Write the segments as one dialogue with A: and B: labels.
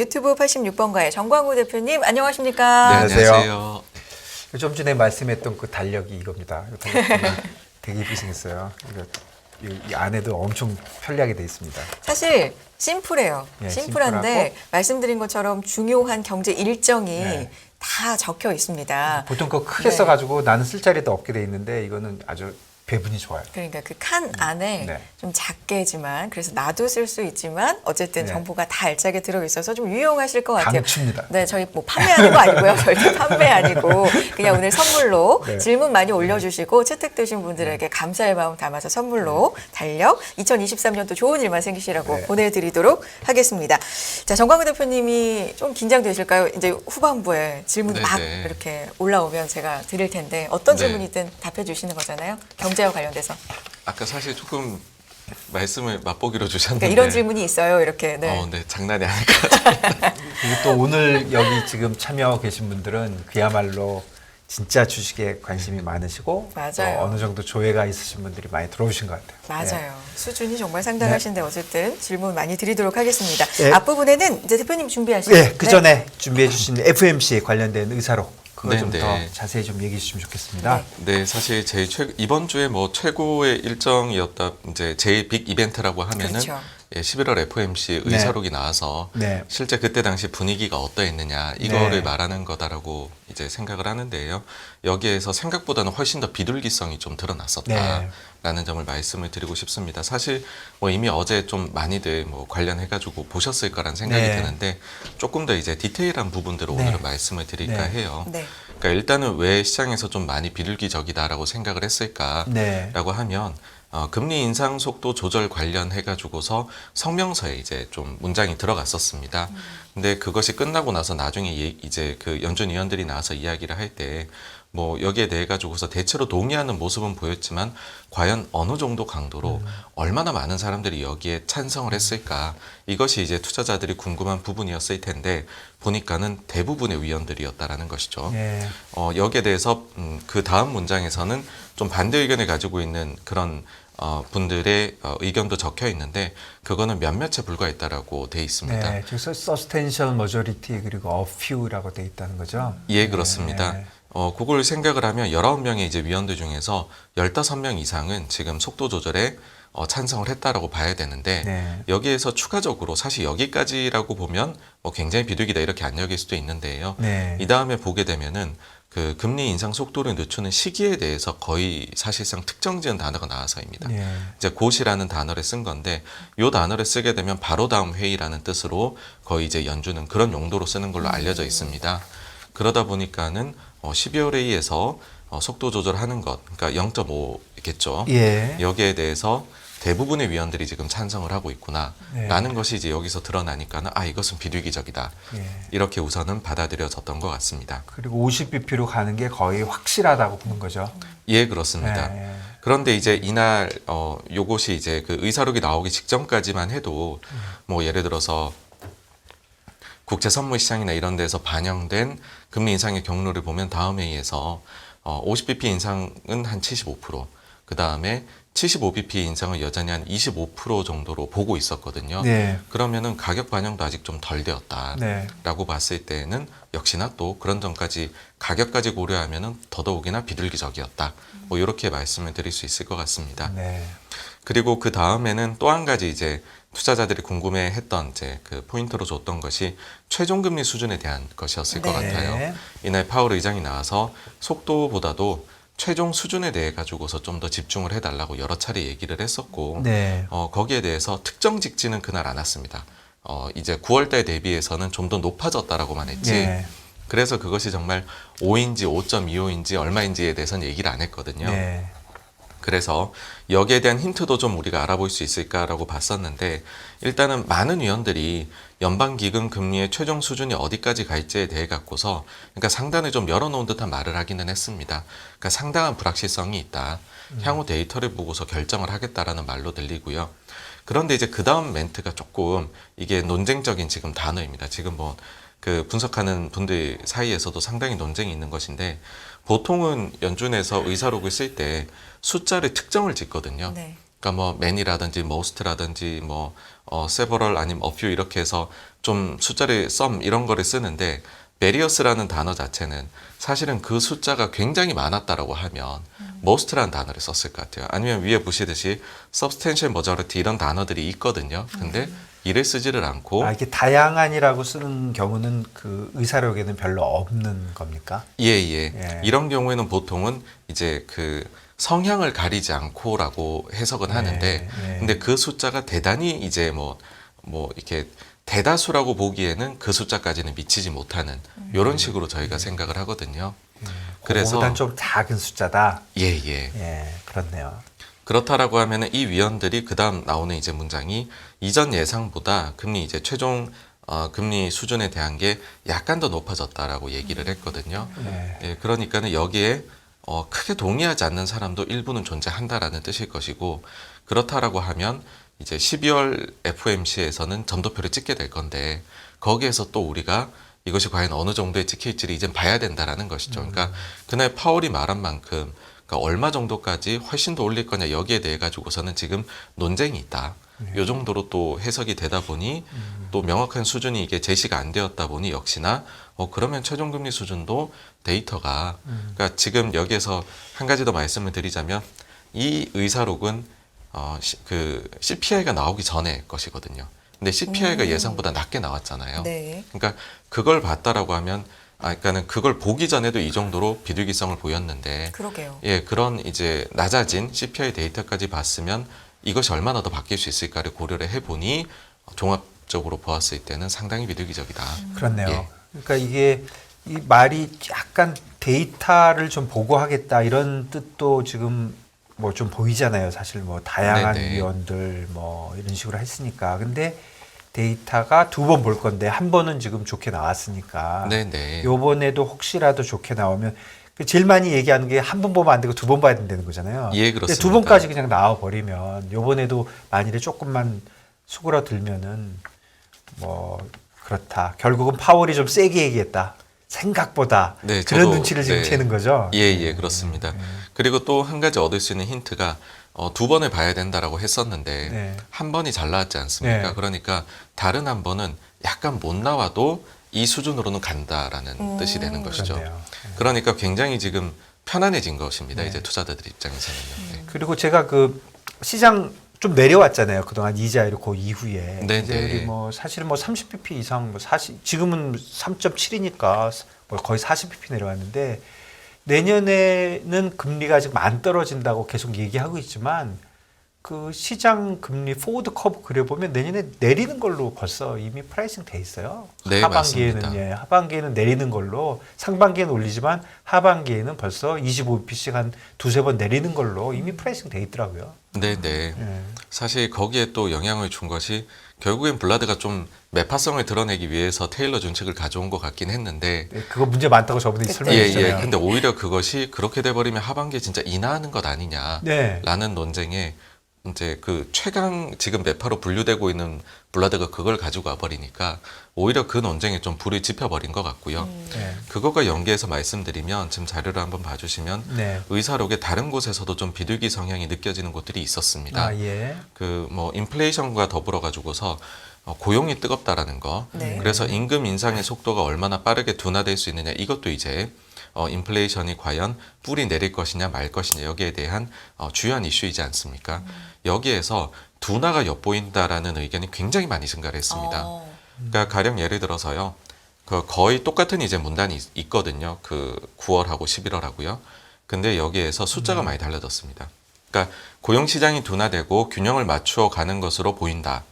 A: 유튜브 86번가의 정광우 대표님 안녕하십니까?
B: 네,
C: 안녕하세요.
B: 좀 전에 말씀했던 그 달력이 이겁니다. 이 달력이 되게 예쁘시겠어요. 이 안에도 엄청 편리하게 돼 있습니다.
A: 사실 심플해요.
B: 네,
A: 심플한데
B: 심플하고.
A: 말씀드린 것처럼 중요한 경제 일정이
B: 네.
A: 다 적혀 있습니다.
B: 보통 그거 크게
A: 네.
B: 써가지고 나는 쓸 자리도 없게 돼 있는데 이거는 아주 배분이 좋아요.
A: 그러니까 그 칸 안에
B: 네.
A: 좀 작게지만 그래서 나도 쓸 수 있지만 어쨌든
B: 네.
A: 정보가 다 알차게 들어있어서 좀 유용하실 것 같아요.
B: 강추입니다.
A: 네, 저희 뭐 판매하는 거 아니고요. 절대 판매 아니고 그냥 오늘 선물로
B: 네.
A: 질문 많이 올려주시고 채택되신 분들에게 감사의 마음 담아서 선물로 달력 2023년도 좋은 일만 생기시라고
B: 네.
A: 보내드리도록 하겠습니다. 자, 정광우 대표님이 좀 긴장되실까요? 이제 후반부에 질문이 막
C: 네.
A: 이렇게 올라오면 제가 드릴 텐데 어떤
C: 네.
A: 질문이든 답해 주시는 거잖아요. 경제와 관련돼서.
C: 아까 사실 조금 말씀을 맛보기로 주셨는데
A: 그러니까 이런 질문이 있어요. 이렇게. 네.
C: 네, 장난이 아닐 것 같아요.
B: 그리고 또 오늘 여기 지금 참여 계신 분들은 그야말로 진짜 주식에 관심이 많으시고
A: 맞아요.
B: 또 어느 정도 조예가 있으신 분들이 많이 들어오신 것 같아요.
A: 맞아요. 수준이 정말 상당하신데 어쨌든 질문 많이 드리도록 하겠습니다.
B: 네.
A: 앞부분에는 이제 대표님 준비하시죠.
B: 네, 그 전에 준비해 주신 FMC에 관련된 의사로 그거
C: 네,
B: 좀
C: 네.
B: 더 자세히 좀 얘기해 주시면 좋겠습니다.
C: 네, 사실 이번 주에 뭐 최고의 일정이었다 이제 제일 빅 이벤트라고 하면은
A: 그렇죠.
C: 11월 FOMC
B: 네.
C: 의사록이 나와서
B: 네.
C: 실제 그때 당시 분위기가 어떠했느냐 이거를
B: 네.
C: 말하는 거다라고 이제 생각을 하는데요. 여기에서 생각보다는 훨씬 더 비둘기성이 좀 드러났었다라는
B: 네.
C: 점을 말씀을 드리고 싶습니다. 사실 뭐 이미 어제 좀 많이들 뭐 관련해가지고 보셨을 거란 생각이
B: 네.
C: 드는데 조금 더 이제 디테일한 부분들을
B: 네.
C: 오늘은 말씀을 드릴까
B: 네.
C: 해요.
A: 네.
C: 그러니까 일단은 왜 시장에서 좀 많이 비둘기적이다라고 생각을 했을까라고
B: 네.
C: 하면 금리 인상 속도 조절 관련해 가지고서 성명서에 이제 좀 문장이 들어갔었습니다. 근데 그것이 끝나고 나서 나중에 이제 그 연준 위원들이 나와서 이야기를 할 때 뭐 여기에 대해 가지고서 대체로 동의하는 모습은 보였지만 과연 어느 정도 강도로 얼마나 많은 사람들이 여기에 찬성을 했을까 이것이 이제 투자자들이 궁금한 부분이었을 텐데 보니까는 대부분의 위원들이었다라는 것이죠.
B: 네.
C: 여기에 대해서 그 다음 문장에서는 좀 반대 의견을 가지고 있는 그런 분들의 의견도 적혀 있는데 그거는 몇몇에 불과했다라고 돼 있습니다.
B: 네, 그래서 substantial majority 그리고 a few라고 돼 있다는 거죠.
C: 예, 그렇습니다.
B: 네.
C: 그걸 생각을 하면 19명의 이제 위원들 중에서 15명 이상은 지금 속도 조절에 찬성을 했다라고 봐야 되는데
B: 네.
C: 여기에서 추가적으로 사실 여기까지라고 보면 뭐 굉장히 비둘기다 이렇게 안 여길 수도 있는데요.
B: 네.
C: 이 다음에 보게 되면은 그 금리 인상 속도를 늦추는 시기에 대해서 거의 사실상 특정 지은 단어가 나와서입니다.
B: 네.
C: 이제 곧이라는 단어를 쓴 건데 이 단어를 쓰게 되면 바로 다음 회의라는 뜻으로 거의 이제 연준은 그런 용도로 쓰는 걸로 알려져 있습니다. 그러다 보니까는 12월 회의에서 속도 조절하는 것, 그러니까 0.5겠죠.
B: 예.
C: 여기에 대해서 대부분의 위원들이 지금 찬성을 하고 있구나라는
B: 네.
C: 것이 이제 여기서 드러나니까는 이것은 비둘기적이다.
B: 예.
C: 이렇게 우선은 받아들여졌던 것 같습니다.
B: 그리고 50bp로 가는 게 거의 확실하다고 보는 거죠.
C: 예, 그렇습니다.
B: 네.
C: 그런데 이제 이날 요것이 이제 그 의사록이 나오기 직전까지만 해도 뭐 예를 들어서 국제 선물 시장이나 이런 데서 반영된 금리 인상의 경로를 보면 다음 회의에서 50bp 인상은 한 75%, 그 다음에 75bp 인상을 여전히 한 25% 정도로 보고 있었거든요.
B: 네.
C: 그러면은 가격 반영도 아직 좀 덜 되었다라고
B: 네.
C: 봤을 때는 역시나 또 그런 점까지 가격까지 고려하면은 더더욱이나 비둘기적이었다. 뭐 이렇게 말씀을 드릴 수 있을 것 같습니다.
B: 네.
C: 그리고 그 다음에는 또 한 가지 이제 투자자들이 궁금해했던 이제 그 포인트로 줬던 것이 최종 금리 수준에 대한 것이었을 것
B: 네.
C: 같아요. 이날 파월 의장이 나와서 속도보다도 최종 수준에 대해 가지고서 좀 더 집중을 해달라고 여러 차례 얘기를 했었고
B: 네.
C: 거기에 대해서 특정 직지는 그날 안 왔습니다. 이제 9월달 대비해서는 좀 더 높아졌다라고만 했지.
B: 네.
C: 그래서 그것이 정말 5인지 5.25인지 얼마인지에 대해서는 얘기를 안 했거든요.
B: 네.
C: 그래서 여기에 대한 힌트도 좀 우리가 알아볼 수 있을까라고 봤었는데 일단은 많은 위원들이 연방기금 금리의 최종 수준이 어디까지 갈지에 대해 갖고서 그러니까 상단을 좀 열어놓은 듯한 말을 하기는 했습니다. 그러니까 상당한 불확실성이 있다. 향후 데이터를 보고서 결정을 하겠다라는 말로 들리고요. 그런데 이제 그 다음 멘트가 조금 이게 논쟁적인 지금 단어입니다. 지금 뭐 그 분석하는 분들 사이에서도 상당히 논쟁이 있는 것인데 보통은 연준에서 의사록을 쓸 때 숫자를 특정을 짓거든요.
A: 네.
C: 그러니까 뭐 many라든지 most라든지 뭐 several 아니면 a few 이렇게 해서 좀 숫자를 some 이런 거를 쓰는데 various라는 단어 자체는 사실은 그 숫자가 굉장히 많았다라고 하면 most라는 단어를 썼을 것 같아요. 아니면 위에 보시듯이 substantial majority 이런 단어들이 있거든요. 근데 이를 쓰지를 않고
B: 이게 다양한이라고 쓰는 경우는 그 의사록에는 별로 없는 겁니까?
C: 예. 이런 경우에는 보통은 이제 그 성향을 가리지 않고라고 해석은 하는데 근데 그 숫자가 대단히 이제 뭐 이렇게 대다수라고 보기에는 그 숫자까지는 미치지 못하는 이런 식으로 저희가 생각을 하거든요. 그래서
B: 그거보단 좀 작은 숫자다.
C: 예.
B: 그렇네요.
C: 그렇다라고 하면은 이 위원들이 그다음 나오는 이제 문장이 이전 예상보다 금리 이제 최종 금리 수준에 대한 게 약간 더 높아졌다라고 얘기를 했거든요. 예, 그러니까는 여기에 크게 동의하지 않는 사람도 일부는 존재한다라는 뜻일 것이고 그렇다라고 하면 이제 12월 FOMC에서는 점도표를 찍게 될 건데 거기에서 또 우리가 이것이 과연 어느 정도에 찍힐지를 이제 봐야 된다라는 것이죠. 그러니까 그날 파월이 말한 만큼 그러니까 얼마 정도까지 훨씬 더 올릴 거냐 여기에 대해 가지고서는 지금 논쟁이 있다. 요 정도로 또 해석이 되다 보니 또 명확한 수준이 이게 제시가 안 되었다 보니 역시나 그러면 최종금리 수준도 데이터가 그러니까 지금 여기에서 한 가지 더 말씀을 드리자면 이 의사록은 그 CPI가 나오기 전에 것이거든요. 근데 CPI가 예상보다 낮게 나왔잖아요.
A: 네.
C: 그러니까 그걸 봤다라고 하면 그러니까는 그걸 보기 전에도 이 정도로 비둘기성을 보였는데
A: 그러게요.
C: 예, 그런 이제 낮아진 CPI 데이터까지 봤으면 이것이 얼마나 더 바뀔 수 있을까를 고려를 해보니 종합적으로 보았을 때는 상당히 비둘기적이다.
B: 그렇네요.
C: 예.
B: 그러니까 이게 이 말이 약간 데이터를 좀 보고하겠다 이런 뜻도 지금 뭐 좀 보이잖아요. 사실 뭐 다양한
C: 네네.
B: 위원들 뭐 이런 식으로 했으니까. 근데 데이터가 두 번 볼 건데 한 번은 지금 좋게 나왔으니까.
C: 네네.
B: 요번에도 혹시라도 좋게 나오면 그 제일 많이 얘기하는 게 한 번 보면 안 되고 두 번 봐야 된다는 거잖아요.
C: 예,
B: 근데
C: 그렇습니다.
B: 두 번까지 그냥 나와 버리면 요번에도 만일에 조금만 수그러들면은 뭐 그렇다. 결국은 파월이 좀 세게 얘기했다. 생각보다
C: 네,
B: 그런
C: 저도,
B: 눈치를 지금
C: 네.
B: 채는 거죠.
C: 예, 그렇습니다. 그리고 또 한 가지 얻을 수 있는 힌트가 두 번을 봐야 된다라고 했었는데
B: 네.
C: 한 번이 잘 나왔지 않습니까?
B: 네.
C: 그러니까 다른 한 번은 약간 못 나와도 이 수준으로는 간다라는 뜻이 되는 것이죠.
B: 그렇네요.
C: 그러니까 굉장히 지금 편안해진 것입니다.
B: 네.
C: 이제 투자자들 입장에서는요. 네.
B: 그리고 제가 그 시장 좀 내려왔잖아요. 그동안 이자율이 그 이후에
C: 네네.
B: 이자율이 뭐 사실은 뭐 30bp 이상 뭐 40 지금은 3.7이니까 뭐 거의 40bp 내려왔는데 내년에는 금리가 지금 안 떨어진다고 계속 얘기하고 있지만 그 시장 금리 포워드 커브 그려보면 내년에 내리는 걸로 벌써 이미 프라이싱 돼 있어요.
C: 네,
B: 하반기에는
C: 맞습니다.
B: 하반기에는 내리는 걸로 상반기에는 올리지만 하반기에는 벌써 25bp씩 한 두세 번 내리는 걸로 이미 프라이싱 돼 있더라고요.
C: 네.
B: 예.
C: 사실 거기에 또 영향을 준 것이 결국엔 블라드가 좀 매파성을 드러내기 위해서 테일러 준칙을 가져온 것 같긴 했는데
B: 네, 그거 문제 많다고 저번에 설명했잖아요.
C: 근데 오히려 그것이 그렇게 돼버리면 하반기에 진짜 인하하는 것 아니냐라는
B: 네.
C: 논쟁에 이제 그 최강 지금 매파로 분류되고 있는 블라드가 그걸 가지고 와버리니까 오히려 그 논쟁에 좀 불을 지펴버린 것 같고요.
B: 네.
C: 그것과 연계해서 말씀드리면 지금 자료를 한번 봐주시면
B: 네.
C: 의사록의 다른 곳에서도 좀 비둘기 성향이 느껴지는 곳들이 있었습니다.
B: 예.
C: 그 뭐 인플레이션과 더불어 가지고서 고용이 뜨겁다라는 거.
A: 네.
C: 그래서 임금 인상의 속도가 얼마나 빠르게 둔화될 수 있느냐 이것도 이제 인플레이션이 과연 뿌리 내릴 것이냐 말 것이냐 여기에 대한 주요한 이슈이지 않습니까? 여기에서 둔화가 엿보인다라는 의견이 굉장히 많이 증가를 했습니다. 그러니까 가령 예를 들어서요. 그 거의 똑같은 이제 문단이 있거든요. 그 9월하고 11월하고요. 근데 여기에서 숫자가 많이 달라졌습니다. 그러니까 고용 시장이 둔화되고 균형을 맞추어 가는 것으로 보인다.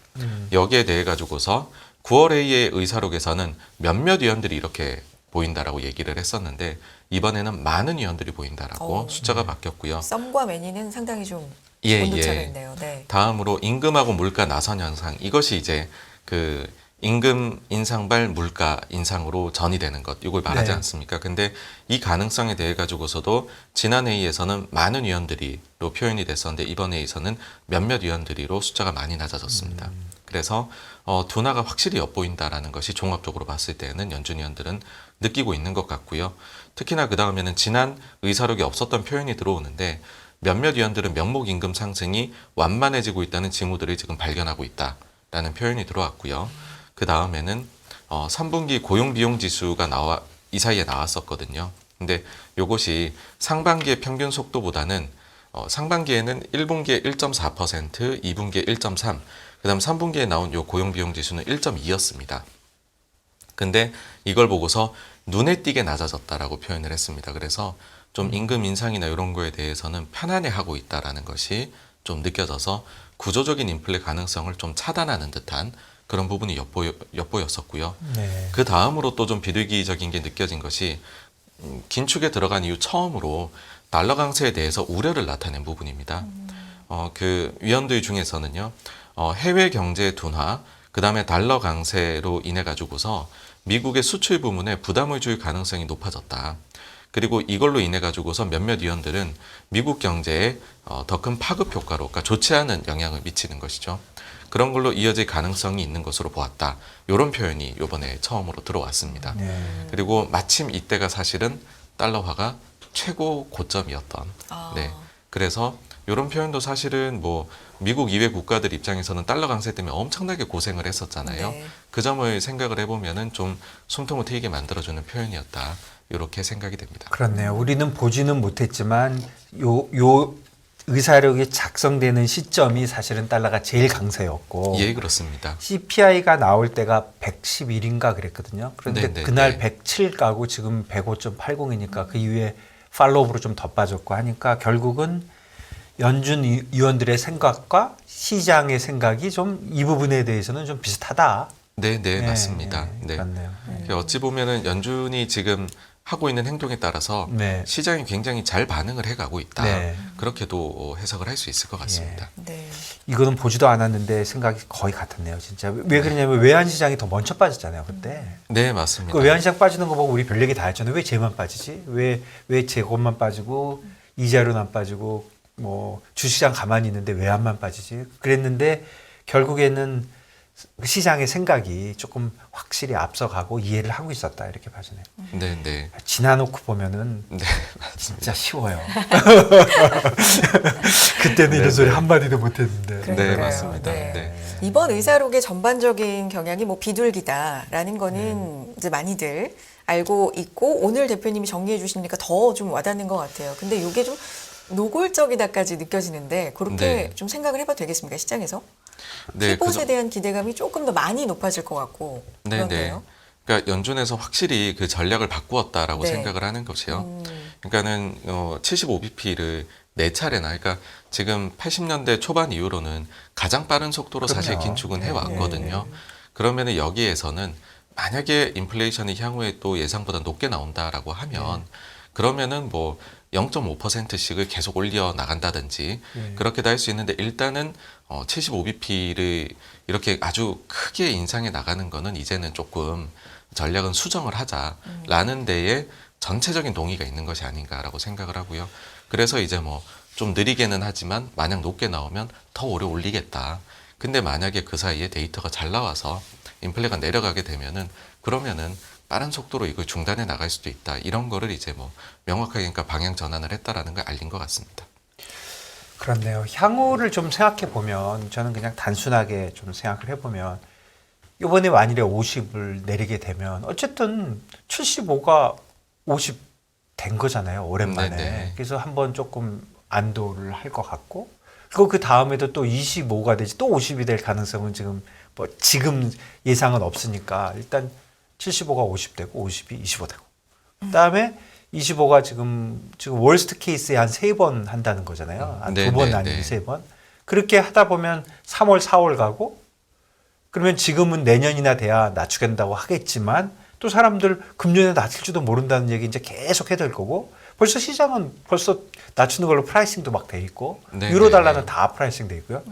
C: 여기에 대해 가지고서 9월 A의 의사록에서는 몇몇 위원들이 이렇게 보인다라고 얘기를 했었는데 이번에는 많은 위원들이 보인다라고 숫자가 바뀌었고요.
A: 썸과 매니는 상당히 좀
C: 예,
A: 온도차가
C: 예.
A: 있네요. 네.
C: 다음으로 임금하고 물가 나선 현상 이것이 이제 그 임금 인상발 물가 인상으로 전이되는 것 이걸 말하지
B: 네.
C: 않습니까? 근데 이 가능성에 대해 가지고서도 지난 회의에서는 많은 위원들이로 표현이 됐었는데 이번 회의에서는 몇몇 위원들이로 숫자가 많이 낮아졌습니다. 그래서 둔화가 확실히 엿보인다라는 것이 종합적으로 봤을 때는 연준 위원들은 느끼고 있는 것 같고요. 특히나 그 다음에는 지난 의사록이 없었던 표현이 들어오는데 몇몇 위원들은 명목 임금 상승이 완만해지고 있다는 징후들을 지금 발견하고 있다라는 표현이 들어왔고요. 그 다음에는 3분기 고용 비용 지수가 이 사이에 나왔었거든요. 근데 이것이 상반기의 평균 속도보다는 상반기에는 1분기에 1.4%, 2분기에 1.3, 그다음 3분기에 나온 요 고용 비용 지수는 1.2였습니다. 근데 이걸 보고서 눈에 띄게 낮아졌다라고 표현을 했습니다. 그래서 좀 임금 인상이나 이런 거에 대해서는 편안해하고 있다라는 것이 좀 느껴져서 구조적인 인플레 가능성을 좀 차단하는 듯한 그런 부분이 엿보였었고요.
B: 네.
C: 그 다음으로 또 좀 비둘기적인 게 느껴진 것이 긴축에 들어간 이후 처음으로 달러 강세에 대해서 우려를 나타낸 부분입니다. 그 위원들 중에서는요, 해외 경제 둔화, 그 다음에 달러 강세로 인해 가지고서 미국의 수출 부문에 부담을 줄 가능성이 높아졌다. 그리고 이걸로 인해 가지고서 몇몇 위원들은 미국 경제에 더 큰 파급 효과로, 그러니까 좋지 않은 영향을 미치는 것이죠. 그런 걸로 이어질 가능성이 있는 것으로 보았다. 이런 표현이 이번에 처음으로 들어왔습니다.
B: 네.
C: 그리고 마침 이때가 사실은 달러화가 최고 고점이었던. 네. 그래서 이런 표현도 사실은 뭐 미국 이외 국가들 입장에서는 달러 강세 때문에 엄청나게 고생을 했었잖아요.
A: 네.
C: 그 점을 생각을 해보면은 좀 숨통을 트이게 만들어주는 표현이었다. 이렇게 생각이 됩니다.
B: 그렇네요. 우리는 보지는 못했지만 요 의사력이 작성되는 시점이 사실은 달러가 제일 강세였고
C: 예, 그렇습니다.
B: CPI가 나올 때가 111인가 그랬거든요. 그런데
C: 네네,
B: 그날
C: 네.
B: 107 가고 지금 105.80이니까 그 이후에 팔로우업으로 좀 더 빠졌고 하니까 결국은 연준 위원들의 생각과 시장의 생각이 좀 이 부분에 대해서는 좀 비슷하다.
C: 네, 네,
B: 네,
C: 맞습니다.
B: 네,
C: 네.
B: 그렇네요.
C: 어찌 보면은 연준이 지금 하고 있는 행동에 따라서
B: 네.
C: 시장이 굉장히 잘 반응을 해가고 있다.
B: 네.
C: 그렇게도 해석을 할 수 있을 것 같습니다.
A: 네.
B: 이거는 보지도 않았는데 생각이 거의 같았네요, 진짜. 왜 그러냐면 외환 시장이 더 먼저 빠졌잖아요, 그때.
C: 네, 맞습니다.
B: 그 외환 시장 빠지는 거 보고 우리 별 얘기 다 했잖아요. 왜 쟤만 빠지지? 왜 재고만 빠지고 이자료는 안 빠지고 뭐 주시장 가만히 있는데 외환만 빠지지? 그랬는데 결국에는 시장의 생각이 조금 확실히 앞서가고 이해를 하고 있었다 이렇게 봐주네요.
C: 네, 네.
B: 지나놓고 보면은
C: 네,
B: 진짜 쉬워요. 그때는 이런 소리 한마디도 못했는데.
C: 네,
A: 그러니까요.
C: 맞습니다.
A: 네.
C: 네.
A: 이번 의사록의 전반적인 경향이 뭐 비둘기다라는 거는 이제 많이들 알고 있고 오늘 대표님이 정리해 주시니까 더 좀 와닿는 것 같아요. 근데 이게 좀 노골적이다까지 느껴지는데 그렇게
C: 네.
A: 좀 생각을 해봐도 되겠습니까? 시장에서?
C: 네,
A: 피봇에 대한 기대감이 조금 더 많이 높아질 것 같고
C: 네, 네.
A: 그런데요.
C: 그러니까 연준에서 확실히 그 전략을 바꾸었다라고
A: 네.
C: 생각을 하는 것이요. 그러니까는 75bp를 네 차례나, 그러니까 지금 80년대 초반 이후로는 가장 빠른 속도로 사실
B: 그럼요.
C: 긴축은
B: 네,
C: 해왔거든요. 그러면은 여기에서는 만약에 인플레이션이 향후에 또 예상보다 높게 나온다라고 하면 그러면은 뭐 0.5%씩을 계속 올려 나간다든지 그렇게도 할 수 있는데 일단은 75bp를 이렇게 아주 크게 인상해 나가는 거는 이제는 조금 전략은 수정을 하자라는 데에 전체적인 동의가 있는 것이 아닌가라고 생각을 하고요. 그래서 이제 뭐 좀 느리게는 하지만 만약 높게 나오면 더 오래 올리겠다. 근데 만약에 그 사이에 데이터가 잘 나와서 인플레가 내려가게 되면은 그러면은 빠른 속도로 이걸 중단해 나갈 수도 있다. 이런 거를 이제 뭐 명확하게 그러니까 방향 전환을 했다라는 걸 알린 것 같습니다.
B: 그렇네요. 향후를 좀 생각해 보면 저는 그냥 단순하게 좀 생각을 해보면 이번에 만일에 50을 내리게 되면 어쨌든 75가 50 된 거잖아요. 오랜만에.
C: 네네.
B: 그래서 한번 조금 안도를 할 것 같고 그리고 그 다음에도 또 25가 되지 또 50이 될 가능성은 지금 예상은 없으니까 일단 75가 50 되고 50이 25 되고 그다음에 25가 지금 월스트 케이스에 한 3번 한다는 거잖아요. 한
C: 네,
B: 2번
C: 네,
B: 아니면
C: 네.
B: 3번. 그렇게 하다 보면 3월, 4월 가고 그러면 지금은 내년이나 돼야 낮추겠다고 하겠지만 또 사람들 금년에 낮출지도 모른다는 얘기 이제 계속 해야 될 거고 벌써 시장은 벌써 낮추는 걸로 프라이싱도 막 돼 있고
C: 네,
B: 유로
C: 네,
B: 달러는
C: 네.
B: 다 프라이싱 돼 있고요.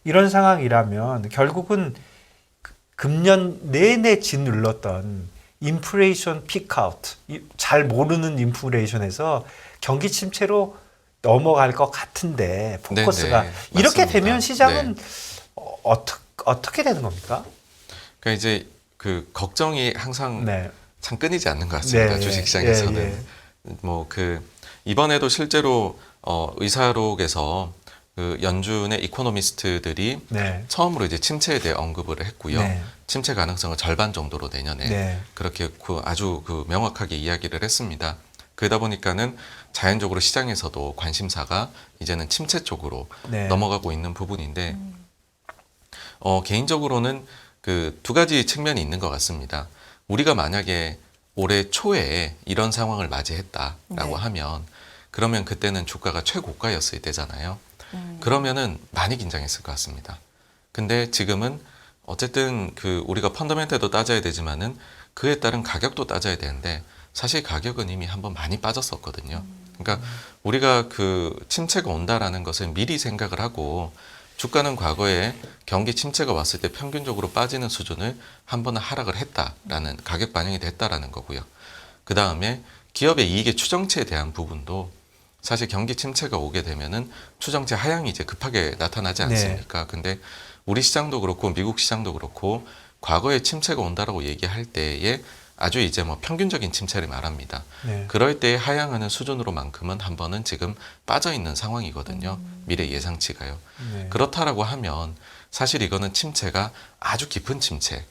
B: 이런 상황이라면 결국은 금년 내내 짓눌렀던 인플레이션 피크아웃, 잘 모르는 인플레이션에서 경기 침체로 넘어갈 것 같은데 포커스가
C: 네, 네,
B: 이렇게
C: 맞습니다.
B: 되면 시장은
C: 네.
B: 어떻게 되는 겁니까?
C: 그러니까 이제 그 걱정이 항상
B: 네.
C: 참 끊이지 않는 것 같습니다.
B: 네,
C: 주식시장에서는
B: 예, 예.
C: 뭐 그 이번에도 실제로 의사록에서 그 연준의 이코노미스트들이
B: 네.
C: 처음으로 이제 침체에 대해 언급을 했고요.
B: 네.
C: 침체 가능성을 절반 정도로 내년에
B: 네.
C: 그렇게 아주 명확하게 이야기를 했습니다. 그러다 보니까는 자연적으로 시장에서도 관심사가 이제는 침체 쪽으로
B: 네.
C: 넘어가고 있는 부분인데 개인적으로는 그 두 가지 측면이 있는 것 같습니다. 우리가 만약에 올해 초에 이런 상황을 맞이했다라고
A: 네.
C: 하면 그러면 그때는 주가가 최고가였을 때잖아요. 그러면은 많이 긴장했을 것 같습니다. 근데 지금은 어쨌든 그 우리가 펀더멘털도 따져야 되지만은 그에 따른 가격도 따져야 되는데 사실 가격은 이미 한번 많이 빠졌었거든요. 그러니까 우리가 그 침체가 온다라는 것을 미리 생각을 하고 주가는 과거에 경기 침체가 왔을 때 평균적으로 빠지는 수준을 한 번은 하락을 했다라는 가격 반영이 됐다라는 거고요. 그 다음에 기업의 이익의 추정치에 대한 부분도 사실 경기 침체가 오게 되면은 추정치 하향이 이제 급하게 나타나지 않습니까? 근데 우리 시장도 그렇고 미국 시장도 그렇고 과거에 침체가 온다라고 얘기할 때에 아주 이제 뭐 평균적인 침체를 말합니다.
B: 네.
C: 그럴 때 하향하는 수준으로만큼은 한 번은 지금 빠져 있는 상황이거든요. 미래 예상치가요.
B: 네.
C: 그렇다라고 하면 사실 이거는 침체가 아주 깊은 침체.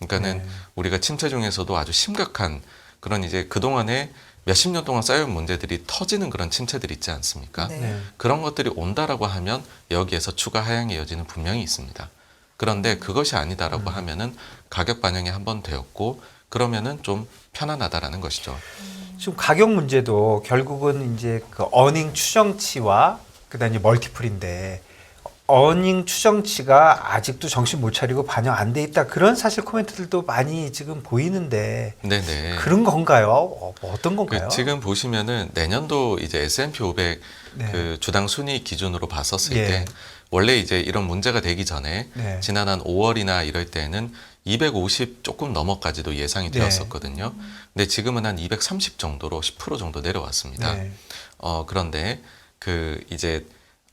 C: 그러니까는
B: 네.
C: 우리가 침체 중에서도 아주 심각한 그런 이제 그동안에 몇십 년 동안 쌓여온 문제들이 터지는 그런 침체들이 있지 않습니까?
A: 네.
B: 네.
C: 그런 것들이 온다라고 하면 여기에서 추가 하향의 여지는 분명히 있습니다. 그런데 그것이 아니다라고 하면은 가격 반영이 한 번 되었고 그러면은 좀 편안하다라는 것이죠.
B: 지금 가격 문제도 결국은 이제 그 어닝 추정치와 그다음에 이제 멀티플인데 어닝 추정치가 아직도 정신 못 차리고 반영 안 돼 있다 그런 사실 코멘트들도 많이 지금 보이는데
C: 네네.
B: 그런 건가요? 뭐 어떤 건가요?
C: 지금 보시면은 내년도 이제 S&P 500
B: 네.
C: 그 주당 순위 기준으로 봤었을
B: 예.
C: 때 원래 이제 이런 문제가 되기 전에
B: 네.
C: 지난 한 5월이나 이럴 때는 250 조금 넘어까지도 예상이
B: 네.
C: 되었었거든요. 근데 지금은 한 230 정도로 10% 정도 내려왔습니다.
B: 네.
C: 그런데 그 이제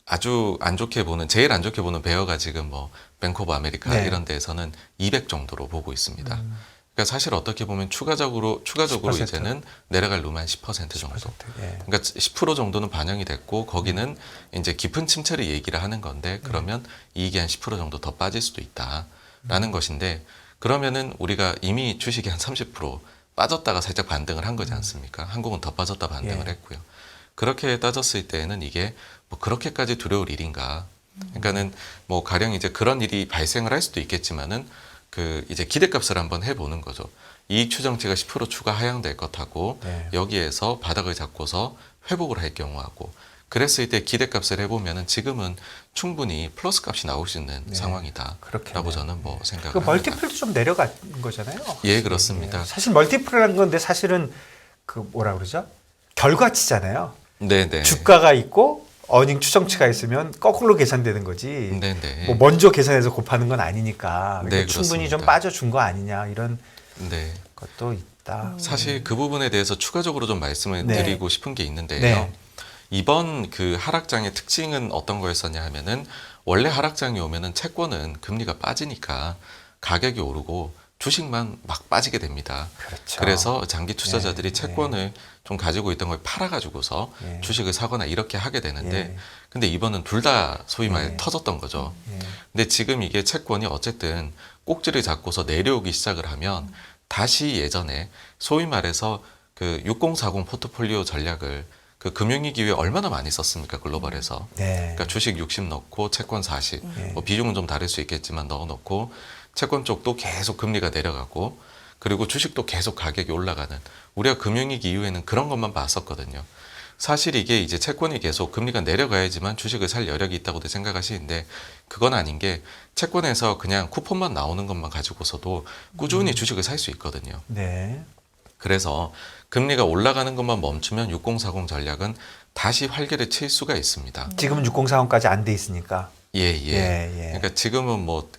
C: 아주 안 좋게 보는 제일 안 좋게 보는 베어가 지금 뭐 뱅크 오브 아메리카
B: 네.
C: 이런 데에서는 200 정도로 보고 있습니다. 그러니까 사실 어떻게 보면 추가적으로
B: 10%.
C: 이제는 내려갈 룸 한 10% 정도.
B: 10%. 예.
C: 그러니까 10% 정도는 반영이 됐고 거기는 이제 깊은 침체를 얘기를 하는 건데 그러면 이익이 한 10% 정도 더 빠질 수도 있다라는 것인데 그러면은 우리가 이미 주식이 한 30% 빠졌다가 살짝 반등을 한 거지 않습니까? 한국은 더 빠졌다 반등을
B: 예.
C: 했고요. 그렇게 따졌을 때에는 이게 뭐 그렇게까지 두려울 일인가? 그러니까는 뭐 가령 이제 그런 일이 발생을 할 수도 있겠지만은 그 이제 기대값을 한번 해보는 거죠. 이익 추정치가 10% 추가 하향될 것하고
B: 네.
C: 여기에서 바닥을 잡고서 회복을 할 경우하고 그랬을 때 기대값을 해보면은 지금은 충분히 플러스 값이 나올 수 있는
B: 네.
C: 상황이다라고
B: 그렇겠네요.
C: 저는 뭐 생각을
B: 그
C: 합니다.
B: 멀티플도 좀 내려간 거잖아요.
C: 예, 그렇습니다.
B: 사실 멀티플이라는 건데 사실은 그 뭐라 그러죠? 결과치잖아요.
C: 네네.
B: 주가가 있고 어닝 추정치가 있으면 거꾸로 계산되는 거지.
C: 네네.
B: 뭐 먼저 계산해서 곱하는 건 아니니까 그러니까
C: 네,
B: 충분히 좀
C: 그렇습니다.
B: 빠져준 거 아니냐 이런
C: 네.
B: 것도 있다.
C: 사실 그 부분에 대해서 추가적으로 좀 말씀을
B: 네.
C: 드리고 싶은 게 있는데요.
B: 네.
C: 이번 그 하락장의 특징은 어떤 거였었냐 하면은 원래 하락장이 오면은 채권은 금리가 빠지니까 가격이 오르고 주식만 막 빠지게 됩니다.
B: 그렇죠.
C: 그래서 장기 투자자들이
B: 네,
C: 채권을 좀 가지고 있던 걸 팔아가지고서
B: 네.
C: 주식을 사거나 이렇게 하게 되는데
B: 네.
C: 근데 이번은 둘 다 소위 말해
B: 네.
C: 터졌던 거죠.
B: 예.
C: 근데 지금 이게 채권이 어쨌든 꼭지를 잡고서 내려오기 시작을 하면 다시 예전에 소위 말해서 그 6040 포트폴리오 전략을 그 금융위기 이후에 얼마나 많이 썼습니까 글로벌에서.
B: 네.
C: 그러니까 주식 60 넣고 채권 40.
B: 네.
C: 뭐 비중은 좀 다를 수 있겠지만 넣어놓고 채권 쪽도 계속 금리가 내려가고 그리고 주식도 계속 가격이 올라가는 우리가 금융위기 이후에는 그런 것만 봤었거든요. 사실 이게 이제 채권이 계속 금리가 내려가야지만 주식을 살 여력이 있다고도 생각하시는데 그건 아닌 게 채권에서 그냥 쿠폰만 나오는 것만 가지고서도 꾸준히 주식을 살 수 있거든요.
B: 네.
C: 그래서 금리가 올라가는 것만 멈추면 6040 전략은 다시 활개를 칠 수가 있습니다.
B: 지금은 6040까지 안 돼 있으니까.
C: 예, 예.
B: 예, 예.
C: 그러니까 지금은 뭐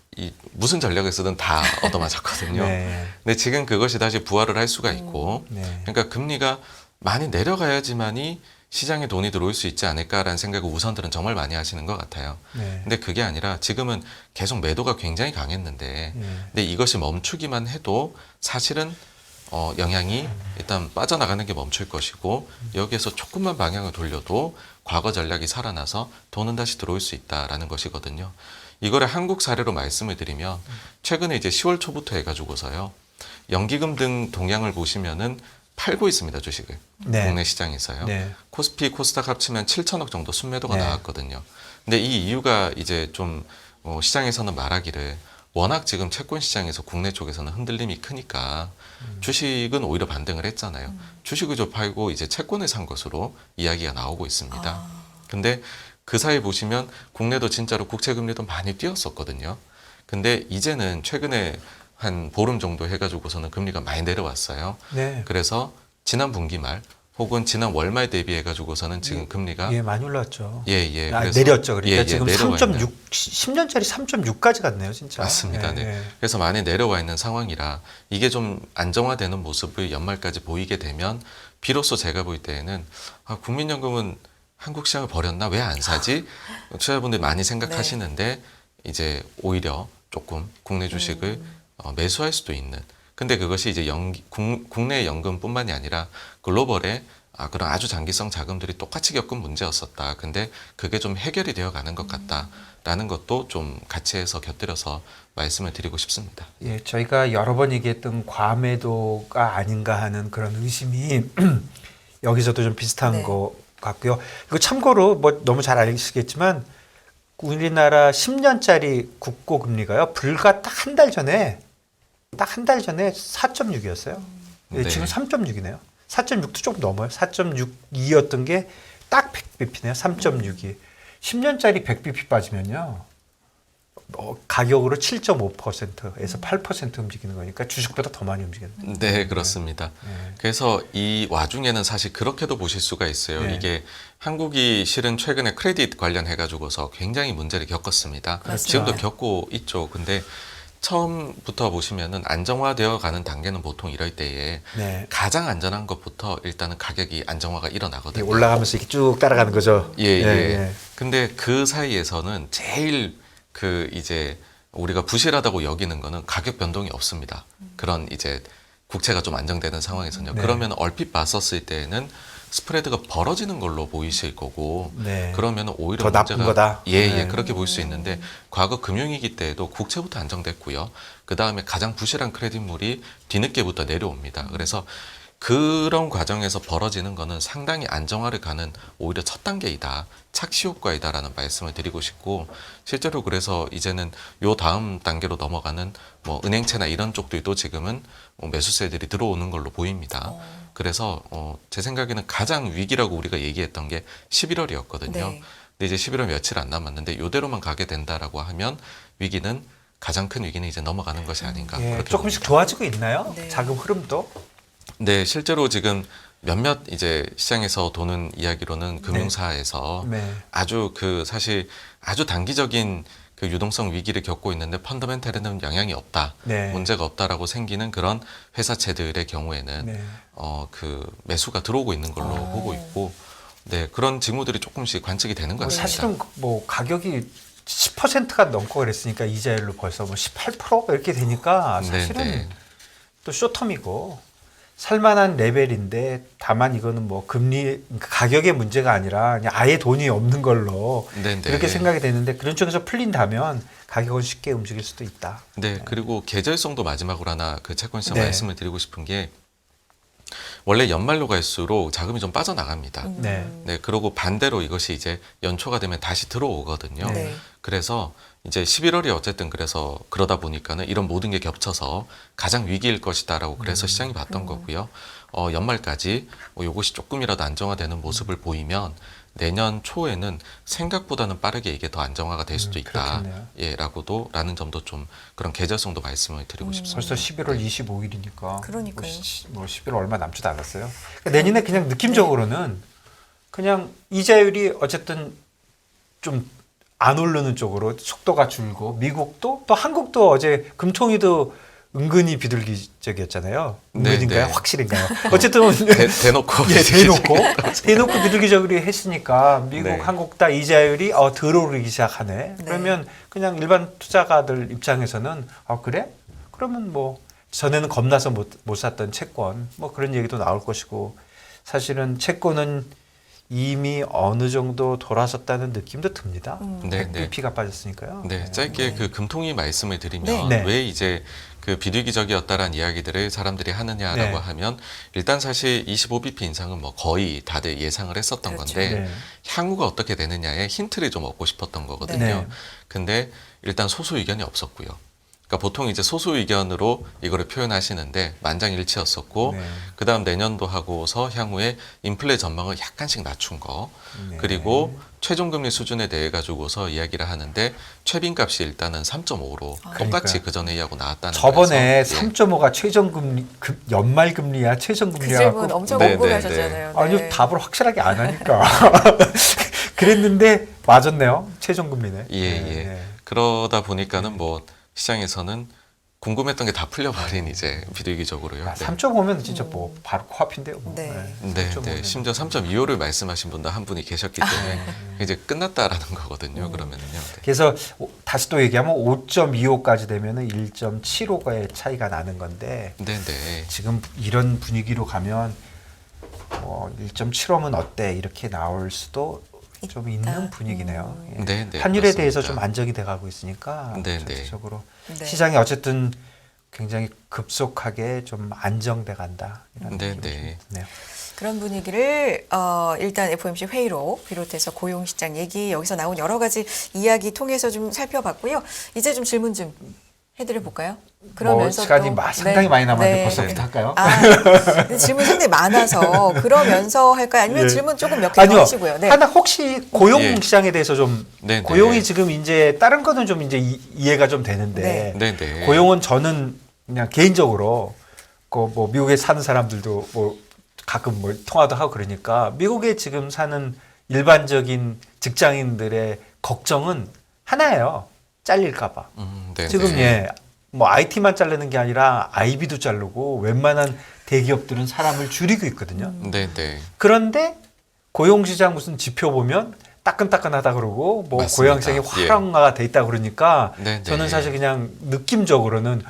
C: 무슨 전략을 쓰든 다 얻어맞았거든요.
B: 네.
C: 근데 지금 그것이 다시 부활을 할 수가 있고
B: 네.
C: 그러니까 금리가 많이 내려가야지만이 시장에 돈이 들어올 수 있지 않을까라는 생각을 우선들은 정말 많이 하시는 것 같아요.
B: 네.
C: 근데 그게 아니라 지금은 계속 매도가 굉장히 강했는데
B: 네.
C: 근데 이것이 멈추기만 해도 사실은 영향이 일단 빠져나가는 게 멈출 것이고 여기에서 조금만 방향을 돌려도 과거 전략이 살아나서 돈은 다시 들어올 수 있다라는 것이거든요. 이거를 한국 사례로 말씀을 드리면 최근에 이제 10월 초부터 해가지고서요. 연기금 등 동향을 보시면은 팔고 있습니다, 주식을.
B: 네.
C: 국내 시장에서요.
B: 네.
C: 코스피, 코스닥 합치면 7천억 정도 순매도가
B: 네.
C: 나왔거든요. 근데 이 이유가 이제 좀 시장에서는 말하기를 워낙 지금 채권 시장에서 국내 쪽에서는 흔들림이 크니까 주식은 오히려 반등을 했잖아요. 주식을 좀 팔고 이제 채권을 산 것으로 이야기가 나오고 있습니다. 근데 그 사이 보시면 국내도 진짜로 국채 금리도 많이 뛰었었거든요. 근데 이제는 최근에 한 보름 정도 해가지고서는 금리가 많이 내려왔어요.
B: 네.
C: 그래서 지난 분기 말 혹은 지난 월말 대비해가지고서는 지금 금리가
B: 예, 많이 올랐죠.
C: 예.
B: 내렸죠. 그러니까 지금
C: 내려와
B: 3.6, 10년짜리 3.6까지 갔네요, 진짜.
C: 맞습니다.
B: 예,
C: 네.
B: 예.
C: 그래서 많이 내려와 있는 상황이라 이게 좀 안정화되는 모습을 연말까지 보이게 되면 비로소 제가 볼 때에는 국민연금은 한국 시장을 버렸나? 왜 안 사지? 투자자분들이 많이 생각하시는데 이제 오히려 조금 국내 주식을 매수할 수도 있는. 근데 그것이 이제 국내 연금뿐만이 아니라 글로벌의 그런 아주 장기성 자금들이 똑같이 겪은 문제였었다. 근데 그게 좀 해결이 되어 가는 것 같다라는 것도 좀 같이 해서 곁들여서 말씀을 드리고 싶습니다.
B: 예, 저희가 여러 번 얘기했던 과매도가 아닌가 하는 그런 의심이 여기서도 좀 비슷한
A: 네.
B: 것 같고요. 이거 참고로 뭐 너무 잘 아시겠지만 우리나라 10년짜리 국고 금리가요. 불과 딱 한 달 전에 4.6이었어요. 예,
C: 네.
B: 지금 3.6이네요. 4.6도 조금 넘어요. 4.62였던 게 딱 100bp네요. 3.6이. 10년짜리 100bp 빠지면요. 가격으로 7.5%에서 8% 움직이는 거니까 주식보다 더 많이 움직이는 거예요.
C: 네, 그렇습니다.
B: 네.
C: 그래서 이 와중에는 사실 그렇게도 보실 수가 있어요.
B: 네.
C: 이게 한국이 실은 최근에 크레딧 관련해가지고서 굉장히 문제를 겪었습니다.
A: 맞습니다.
C: 지금도 겪고 있죠. 근데 처음부터 보시면은 안정화되어 가는 단계는 보통 이럴 때에
B: 네.
C: 가장 안전한 것부터 일단은 가격이 안정화가 일어나거든요.
B: 예, 올라가면서 이렇게 쭉 따라가는 거죠.
C: 예. 근데 그 사이에서는 제일 이제 우리가 부실하다고 여기는 거는 가격 변동이 없습니다. 그런 이제 국채가 좀 안정되는 상황에서는요.
B: 네.
C: 그러면 얼핏 봤었을 때에는 스프레드가 벌어지는 걸로 보이실 거고
B: 네.
C: 그러면 오히려
B: 더 나쁜 거다. 네.
C: 그렇게 볼 수 있는데 과거 금융위기 때에도 국채부터 안정됐고요. 그다음에 가장 부실한 크레딧물이 뒤늦게부터 내려옵니다. 그래서 그런 과정에서 벌어지는 거는 상당히 안정화를 가는 오히려 첫 단계이다. 착시 효과이다라는 말씀을 드리고 싶고 실제로 그래서 이제는 요 다음 단계로 넘어가는 뭐 은행채나 이런 쪽들도 지금은 매수세들이 들어오는 걸로 보입니다. 그래서 제 생각에는 가장 위기라고 우리가 얘기했던 게 11월이었거든요.
A: 네.
C: 근데 이제 11월 며칠 안 남았는데 이대로만 가게 된다라고 하면 위기는 가장 큰 위기는 이제 넘어가는 것이 아닌가.
B: 예,
C: 그렇게
B: 조금씩
C: 봅니다.
B: 좋아지고 있나요?
A: 네.
B: 자금 흐름도?
C: 네, 실제로 지금 몇몇 이제 시장에서 도는 이야기로는 금융사에서
B: 네.
C: 아주 사실 아주 단기적인 그 유동성 위기를 겪고 있는데 펀더멘탈에는 영향이 없다,
B: 네.
C: 문제가 없다라고 생기는 그런 회사채들의 경우에는
B: 네.
C: 매수가 들어오고 있는 걸로 보고 있고, 네 그런 징후들이 조금씩 관측이 되는 것 같습니다.
B: 사실은 뭐 가격이 10%가 넘고 그랬으니까 이자율로 벌써 뭐 18% 이렇게 되니까 사실은
C: 네.
B: 또 쇼텀이고 살만한 레벨인데 다만 이거는 뭐 금리 그러니까 가격의 문제가 아니라 그냥 아예 돈이 없는 걸로
C: 네.
B: 그렇게 생각이 되는데 그런 쪽에서 풀린다면 가격은 쉽게 움직일 수도 있다.
C: 네, 그리고 계절성도 마지막으로 하나 그 채권 시장
B: 네.
C: 말씀을 드리고 싶은 게 원래 연말로 갈수록 자금이 좀 빠져나갑니다.
B: 네.
C: 네, 그리고 반대로 이것이 이제 연초가 되면 다시 들어오거든요.
A: 네.
C: 그래서 이제 11월이 어쨌든 그래서 그러다 보니까는 이런 모든 게 겹쳐서 가장 위기일 것이다라고 그래서 시장이 봤던 거고요. 연말까지 요것이 조금이라도 안정화되는 모습을 보이면 내년 초에는 생각보다는 빠르게 이게 더 안정화가 될 수도 있다.
B: 그렇겠네요.
C: 라는 점도 좀 그런 계절성도 말씀을 드리고 싶습니다.
B: 벌써 11월 25일이니까
A: 그러니까요.
B: 뭐 11월 얼마 남지도 않았어요. 그러니까 내년에 그냥 느낌적으로는 그냥 이자율이 어쨌든 좀 안 오르는 쪽으로 속도가 줄고 미국도 또 한국도 어제 금통위도 은근히 비둘기적이었잖아요. 은근인가요?
C: 네.
B: 확실인가요? 어쨌든
C: 대놓고
B: 예, 대놓고 비둘기적으로 했으니까 미국,
C: 네.
B: 한국 다 이자율이 들어오르기 시작하네. 그러면 그냥 일반 투자가들 입장에서는 그래? 그러면 뭐 전에는 겁나서 못 샀던 채권 뭐 그런 얘기도 나올 것이고 사실은 채권은 이미 어느 정도 돌아섰다는 느낌도 듭니다.
C: 네, 네.
B: 100bp가 빠졌으니까요.
C: 네, 짧게 그 금통위 말씀을 드리면
B: 네.
C: 왜 이제 그 비둘기적이었다라는 이야기들을 사람들이 하느냐라고
B: 네.
C: 하면 일단 사실 25bp 인상은 뭐 거의 다들 예상을 했었던
A: 그렇죠.
C: 건데
B: 네.
C: 향후가 어떻게 되느냐에 힌트를 좀 얻고 싶었던 거거든요.
B: 네.
C: 근데 일단 소수 의견이 없었고요. 그러니까 보통 이제 소수 의견으로 이거를 표현하시는데 만장일치였었고
B: 네.
C: 그다음 내년도 하고서 향후에 인플레 전망을 약간씩 낮춘 거
B: 네.
C: 그리고 최종금리 수준에 대해 가지고서 이야기를 하는데 최빈값이 일단은 3.5로 똑같이
B: 그러니까요.
C: 그 전에 얘기하고 나왔다는
B: 저번에
C: 거에서
B: 3.5가 최종금리 연말금리야
A: 그
B: 최종금리야
A: 질문
B: 갖고
A: 엄청
C: 네,
A: 궁금해하셨잖아요. 네.
B: 아니요 답을 확실하게 안 하니까 그랬는데 맞았네요 최종금리네.
C: 예, 예. 그러다 보니까는 뭐 시장에서는 궁금했던 게 다 풀려버린 이제 비둘기적으로요. 네.
B: 3.5면 진짜 뭐 바로 코앞인데요. 뭐.
A: 네.
C: 네,
B: 3.5 면.
C: 네. 심지어 3.25를 말씀하신 분도 한 분이 계셨기 때문에 이제 끝났다라는 거거든요. 그러면은요. 네.
B: 그래서 다시 또 얘기하면 5.25까지 되면은 1.75의 차이가 나는 건데
C: 네, 네.
B: 지금 이런 분위기로 가면 뭐 1.75면 어때 이렇게 나올 수도 좀 있는 분위기네요. 예.
C: 네, 네,
B: 환율에
C: 그렇습니다.
B: 대해서 좀 안정이 돼가고 있으니까
C: 네, 네.
B: 전체적으로
A: 네.
B: 시장이 어쨌든 굉장히 급속하게 좀 안정돼 간다 이런
C: 네,
B: 느낌이
C: 네.
B: 좀 드네요.
A: 그런 분위기를 일단 FOMC 회의로 비롯해서 고용시장 얘기 여기서 나온 여러 가지 이야기 통해서 좀 살펴봤고요. 이제 좀 질문 좀 해드려 볼까요?
B: 뭐 시간이 상당히 많이 남았는데
A: 네.
B: 벌써부터 할까요?
A: 근데 질문 상당히 많아서 그러면서 할까요? 아니면
B: 예.
A: 질문 조금 몇 개 더
B: 아니요.
A: 하시고요. 네.
B: 하나 혹시 고용
C: 예.
B: 시장에 대해서 좀
C: 네, 네.
B: 고용이 지금 이제 다른 거는 좀 이제 이해가 좀 되는데
C: 네, 네.
B: 고용은 저는 그냥 개인적으로 그 뭐 미국에 사는 사람들도 뭐 가끔 뭐 통화도 하고 그러니까 미국에 지금 사는 일반적인 직장인들의 걱정은 하나예요. 잘릴까 봐.
C: 네,
B: 지금
C: 네.
B: 예. 뭐 IT만 자르는 게 아니라 IB도 자르고 웬만한 대기업들은 사람을 줄이고 있거든요.
C: 네, 네.
B: 그런데 고용시장 무슨 지표 보면 따끈따끈하다 그러고 뭐
C: 맞습니다.
B: 고용시장이
C: 예.
B: 활성화가 돼 있다 그러니까
C: 네, 네.
B: 저는 사실 그냥 느낌적으로는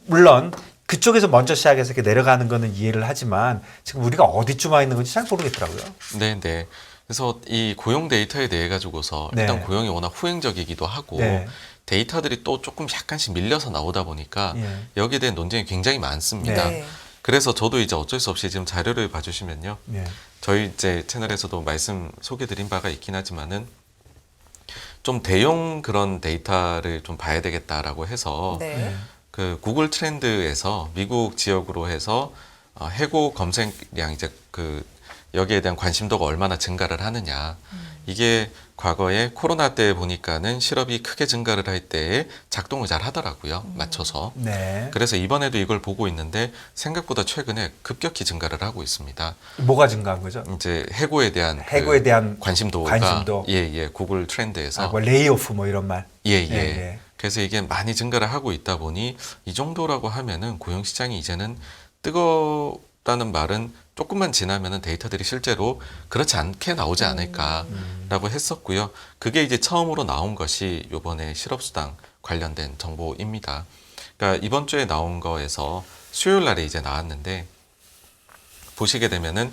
B: 물론 그쪽에서 먼저 시작해서 이렇게 내려가는 거는 이해를 하지만 지금 우리가 어디쯤 와 있는 건지 잘 모르겠더라고요.
C: 네, 네. 그래서 이 고용 데이터에 대해 가지고서
B: 네.
C: 일단 고용이 워낙 후행적이기도 하고
B: 네.
C: 데이터들이 또 조금 약간씩 밀려서 나오다 보니까
B: 예.
C: 여기에 대한 논쟁이 굉장히 많습니다.
A: 네.
C: 그래서 저도 이제 어쩔 수 없이 지금 자료를 봐주시면요.
B: 예.
C: 저희 이제 채널에서도 말씀 소개드린 바가 있긴 하지만은 좀 대용 그런 데이터를 좀 봐야 되겠다라고 해서
A: 네.
C: 그 구글 트렌드에서 미국 지역으로 해서 해고 검색량 이제 그 여기에 대한 관심도가 얼마나 증가를 하느냐. 이게 과거에 코로나 때 보니까는 실업이 크게 증가를 할 때에 작동을 잘 하더라고요. 맞춰서.
B: 네.
C: 그래서 이번에도 이걸 보고 있는데 생각보다 최근에 급격히 증가를 하고 있습니다.
B: 뭐가 증가한 거죠?
C: 이제 해고에 대한
B: 해고에 대한
C: 관심도가
B: 관심도.
C: 예, 구글 트렌드에서
B: 뭐 레이오프 뭐 이런 말.
C: 예.
B: 예.
C: 그래서 이게 많이 증가를 하고 있다 보니 이 정도라고 하면은 고용 시장이 이제는 뜨겁다는 말은 조금만 지나면은 데이터들이 실제로 그렇지 않게 나오지 않을까라고 했었고요. 그게 이제 처음으로 나온 것이 이번에 실업수당 관련된 정보입니다. 그러니까 이번 주에 나온 거에서 수요일 날에 이제 나왔는데 보시게 되면은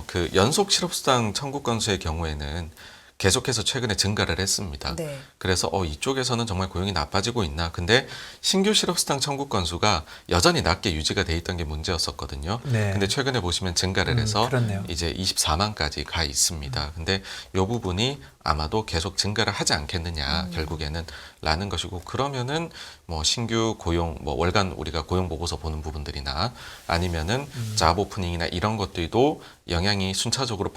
C: 그 연속 실업수당 청구 건수의 경우에는 계속해서 최근에 증가를 했습니다.
A: 네.
C: 그래서 이쪽에서는 정말 고용이 나빠지고 있나. 근데 신규 실업수당 청구 건수가 여전히 낮게 유지가 돼 있던 게 문제였었거든요.
B: 네.
C: 근데 최근에 보시면 증가를 해서
B: 그렇네요.
C: 이제 24만까지 가 있습니다. 근데 이 부분이 아마도 계속 증가를 하지 않겠느냐 결국에는 라는 것이고 그러면은 뭐 신규 고용 뭐 월간 우리가 고용 보고서 보는 부분들이나 아니면은 잡 오프닝이나 이런 것들도 영향이 순차적으로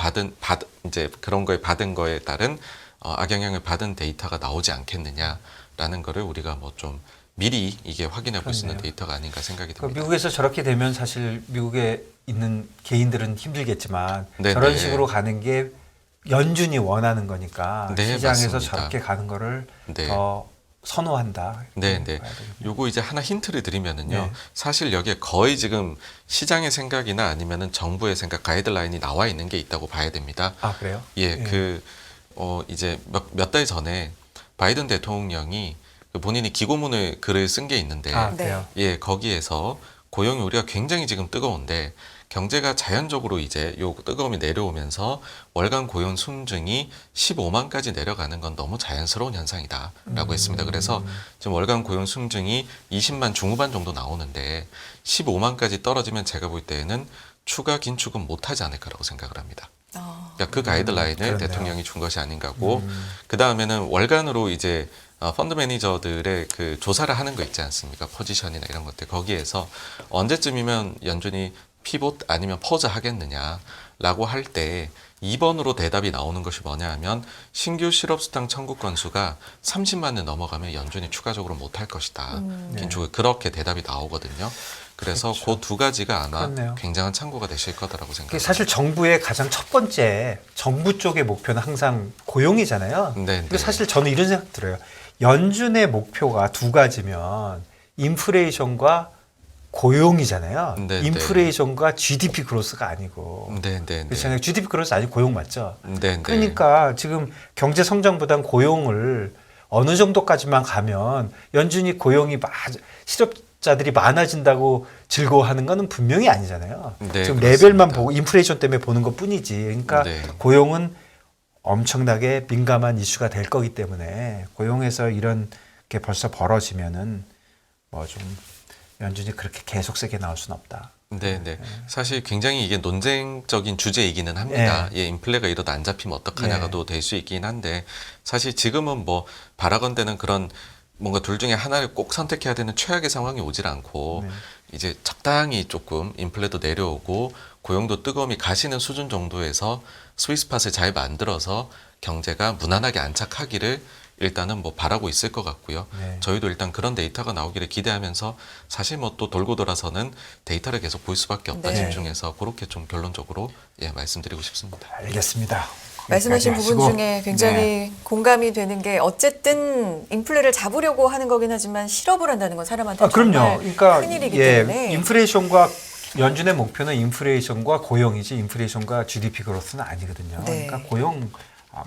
C: 이제 그런 거에 받은 거에 따른 악영향을 받은 데이터가 나오지 않겠느냐라는 거를 우리가 뭐 좀 미리 이게 확인해 볼 수 있는
B: 그렇네요.
C: 데이터가 아닌가 생각이
B: 그
C: 듭니다.
B: 미국에서 저렇게 되면 사실 미국에 있는 개인들은 힘들겠지만
C: 네,
B: 저런
C: 네.
B: 식으로 가는 게 연준이 원하는 거니까
C: 네,
B: 시장에서
C: 맞습니다.
B: 저렇게 가는 거를
C: 네.
B: 더 선호한다.
C: 네,
B: 이렇게
C: 네.
B: 봐야 되겠네요.
C: 요거 이제 하나 힌트를 드리면은요.
B: 네.
C: 사실 여기에 거의 지금 시장의 생각이나 아니면은 정부의 생각 가이드라인이 나와 있는 게 있다고 봐야 됩니다.
B: 아 그래요?
C: 예, 이제 몇 달 전에 바이든 대통령이 본인이 기고문을 글을 쓴 게 있는데
B: 아,
A: 네.
B: 그래요.
C: 예, 거기에서 고용이 우리가 굉장히 지금 뜨거운데 경제가 자연적으로 이제 요 뜨거움이 내려오면서 월간 고용 순증이 15만까지 내려가는 건 너무 자연스러운 현상이다라고 했습니다. 그래서 지금 월간 고용 순증이 20만 중후반 정도 나오는데 15만까지 떨어지면 제가 볼 때에는 추가 긴축은 못하지 않을까라고 생각을 합니다. 그러니까 그 가이드라인을
B: 그렇네요.
C: 대통령이 준 것이 아닌가고 그 다음에는 월간으로 이제 펀드 매니저들의 그 조사를 하는 거 있지 않습니까? 포지션이나 이런 것들 거기에서 언제쯤이면 연준이 피봇 아니면 퍼즈 하겠느냐라고 할 때 2번으로 대답이 나오는 것이 뭐냐 하면 신규 실업수당 청구 건수가 30만을 넘어가면 연준이 추가적으로 못할 것이다. 긴축을 그렇게 대답이 나오거든요. 그래서 그 두 가지가 아마
B: 그렇네요.
C: 굉장한 참고가 되실 거다라고
B: 그게
C: 생각합니다.
B: 사실 정부의 가장 첫 번째 정부 쪽의 목표는 항상 고용이잖아요.
C: 네,
B: 근데
C: 네.
B: 사실 저는 이런 생각 들어요. 연준의 목표가 두 가지면 인플레이션과 고용이잖아요.
C: 네,
B: 인플레이션과 GDP 그로스가 아니고.
C: 네.
B: 그렇잖아요. GDP 그로스 아니고 고용 맞죠?
C: 네.
B: 그러니까 지금 경제 성장보단 고용을 어느 정도까지만 가면 연준이 고용이 실업자들이 많아진다고 즐거워하는 거는 분명히 아니잖아요.
C: 네,
B: 지금
C: 그렇습니다.
B: 레벨만 보고 인플레이션 때문에 보는 것 뿐이지. 그러니까
C: 네.
B: 고용은 엄청나게 민감한 이슈가 될 거기 때문에 고용에서 이런 게 벌써 벌어지면은 뭐 좀 연준이 그렇게 계속 세게 나올 수는 없다.
C: 네. 사실 굉장히 이게 논쟁적인 주제이기는 합니다. 예, 인플레가 이러다 안 잡히면 어떡하냐가도 될 수 있긴 한데 사실 지금은 뭐 바라건대는 그런 뭔가 둘 중에 하나를 꼭 선택해야 되는 최악의 상황이 오질 않고 이제 적당히 조금 인플레도 내려오고 고용도 뜨거움이 가시는 수준 정도에서 스위스팟을 잘 만들어서 경제가 무난하게 안착하기를 일단은 뭐 바라고 있을 것 같고요.
B: 네.
C: 저희도 일단 그런 데이터가 나오기를 기대하면서 사실 뭐 또 돌고 돌아서는 데이터를 계속 볼 수밖에 없다
A: 네.
C: 집중해서 그렇게 좀 결론적으로 예, 말씀드리고 싶습니다.
B: 알겠습니다.
A: 말씀하신
B: 여기까지
A: 부분
B: 하시고.
A: 중에 굉장히
B: 네.
A: 공감이 되는 게 어쨌든 인플레를 잡으려고 하는 거긴 하지만 실업을 한다는 건 사람한테
B: 그럼요.
A: 정말
B: 그러니까
A: 큰일이기 때문에
B: 인플레이션과 연준의 목표는 인플레이션과 고용이지 인플레이션과 GDP 그로스는 아니거든요.
A: 네.
B: 그러니까 고용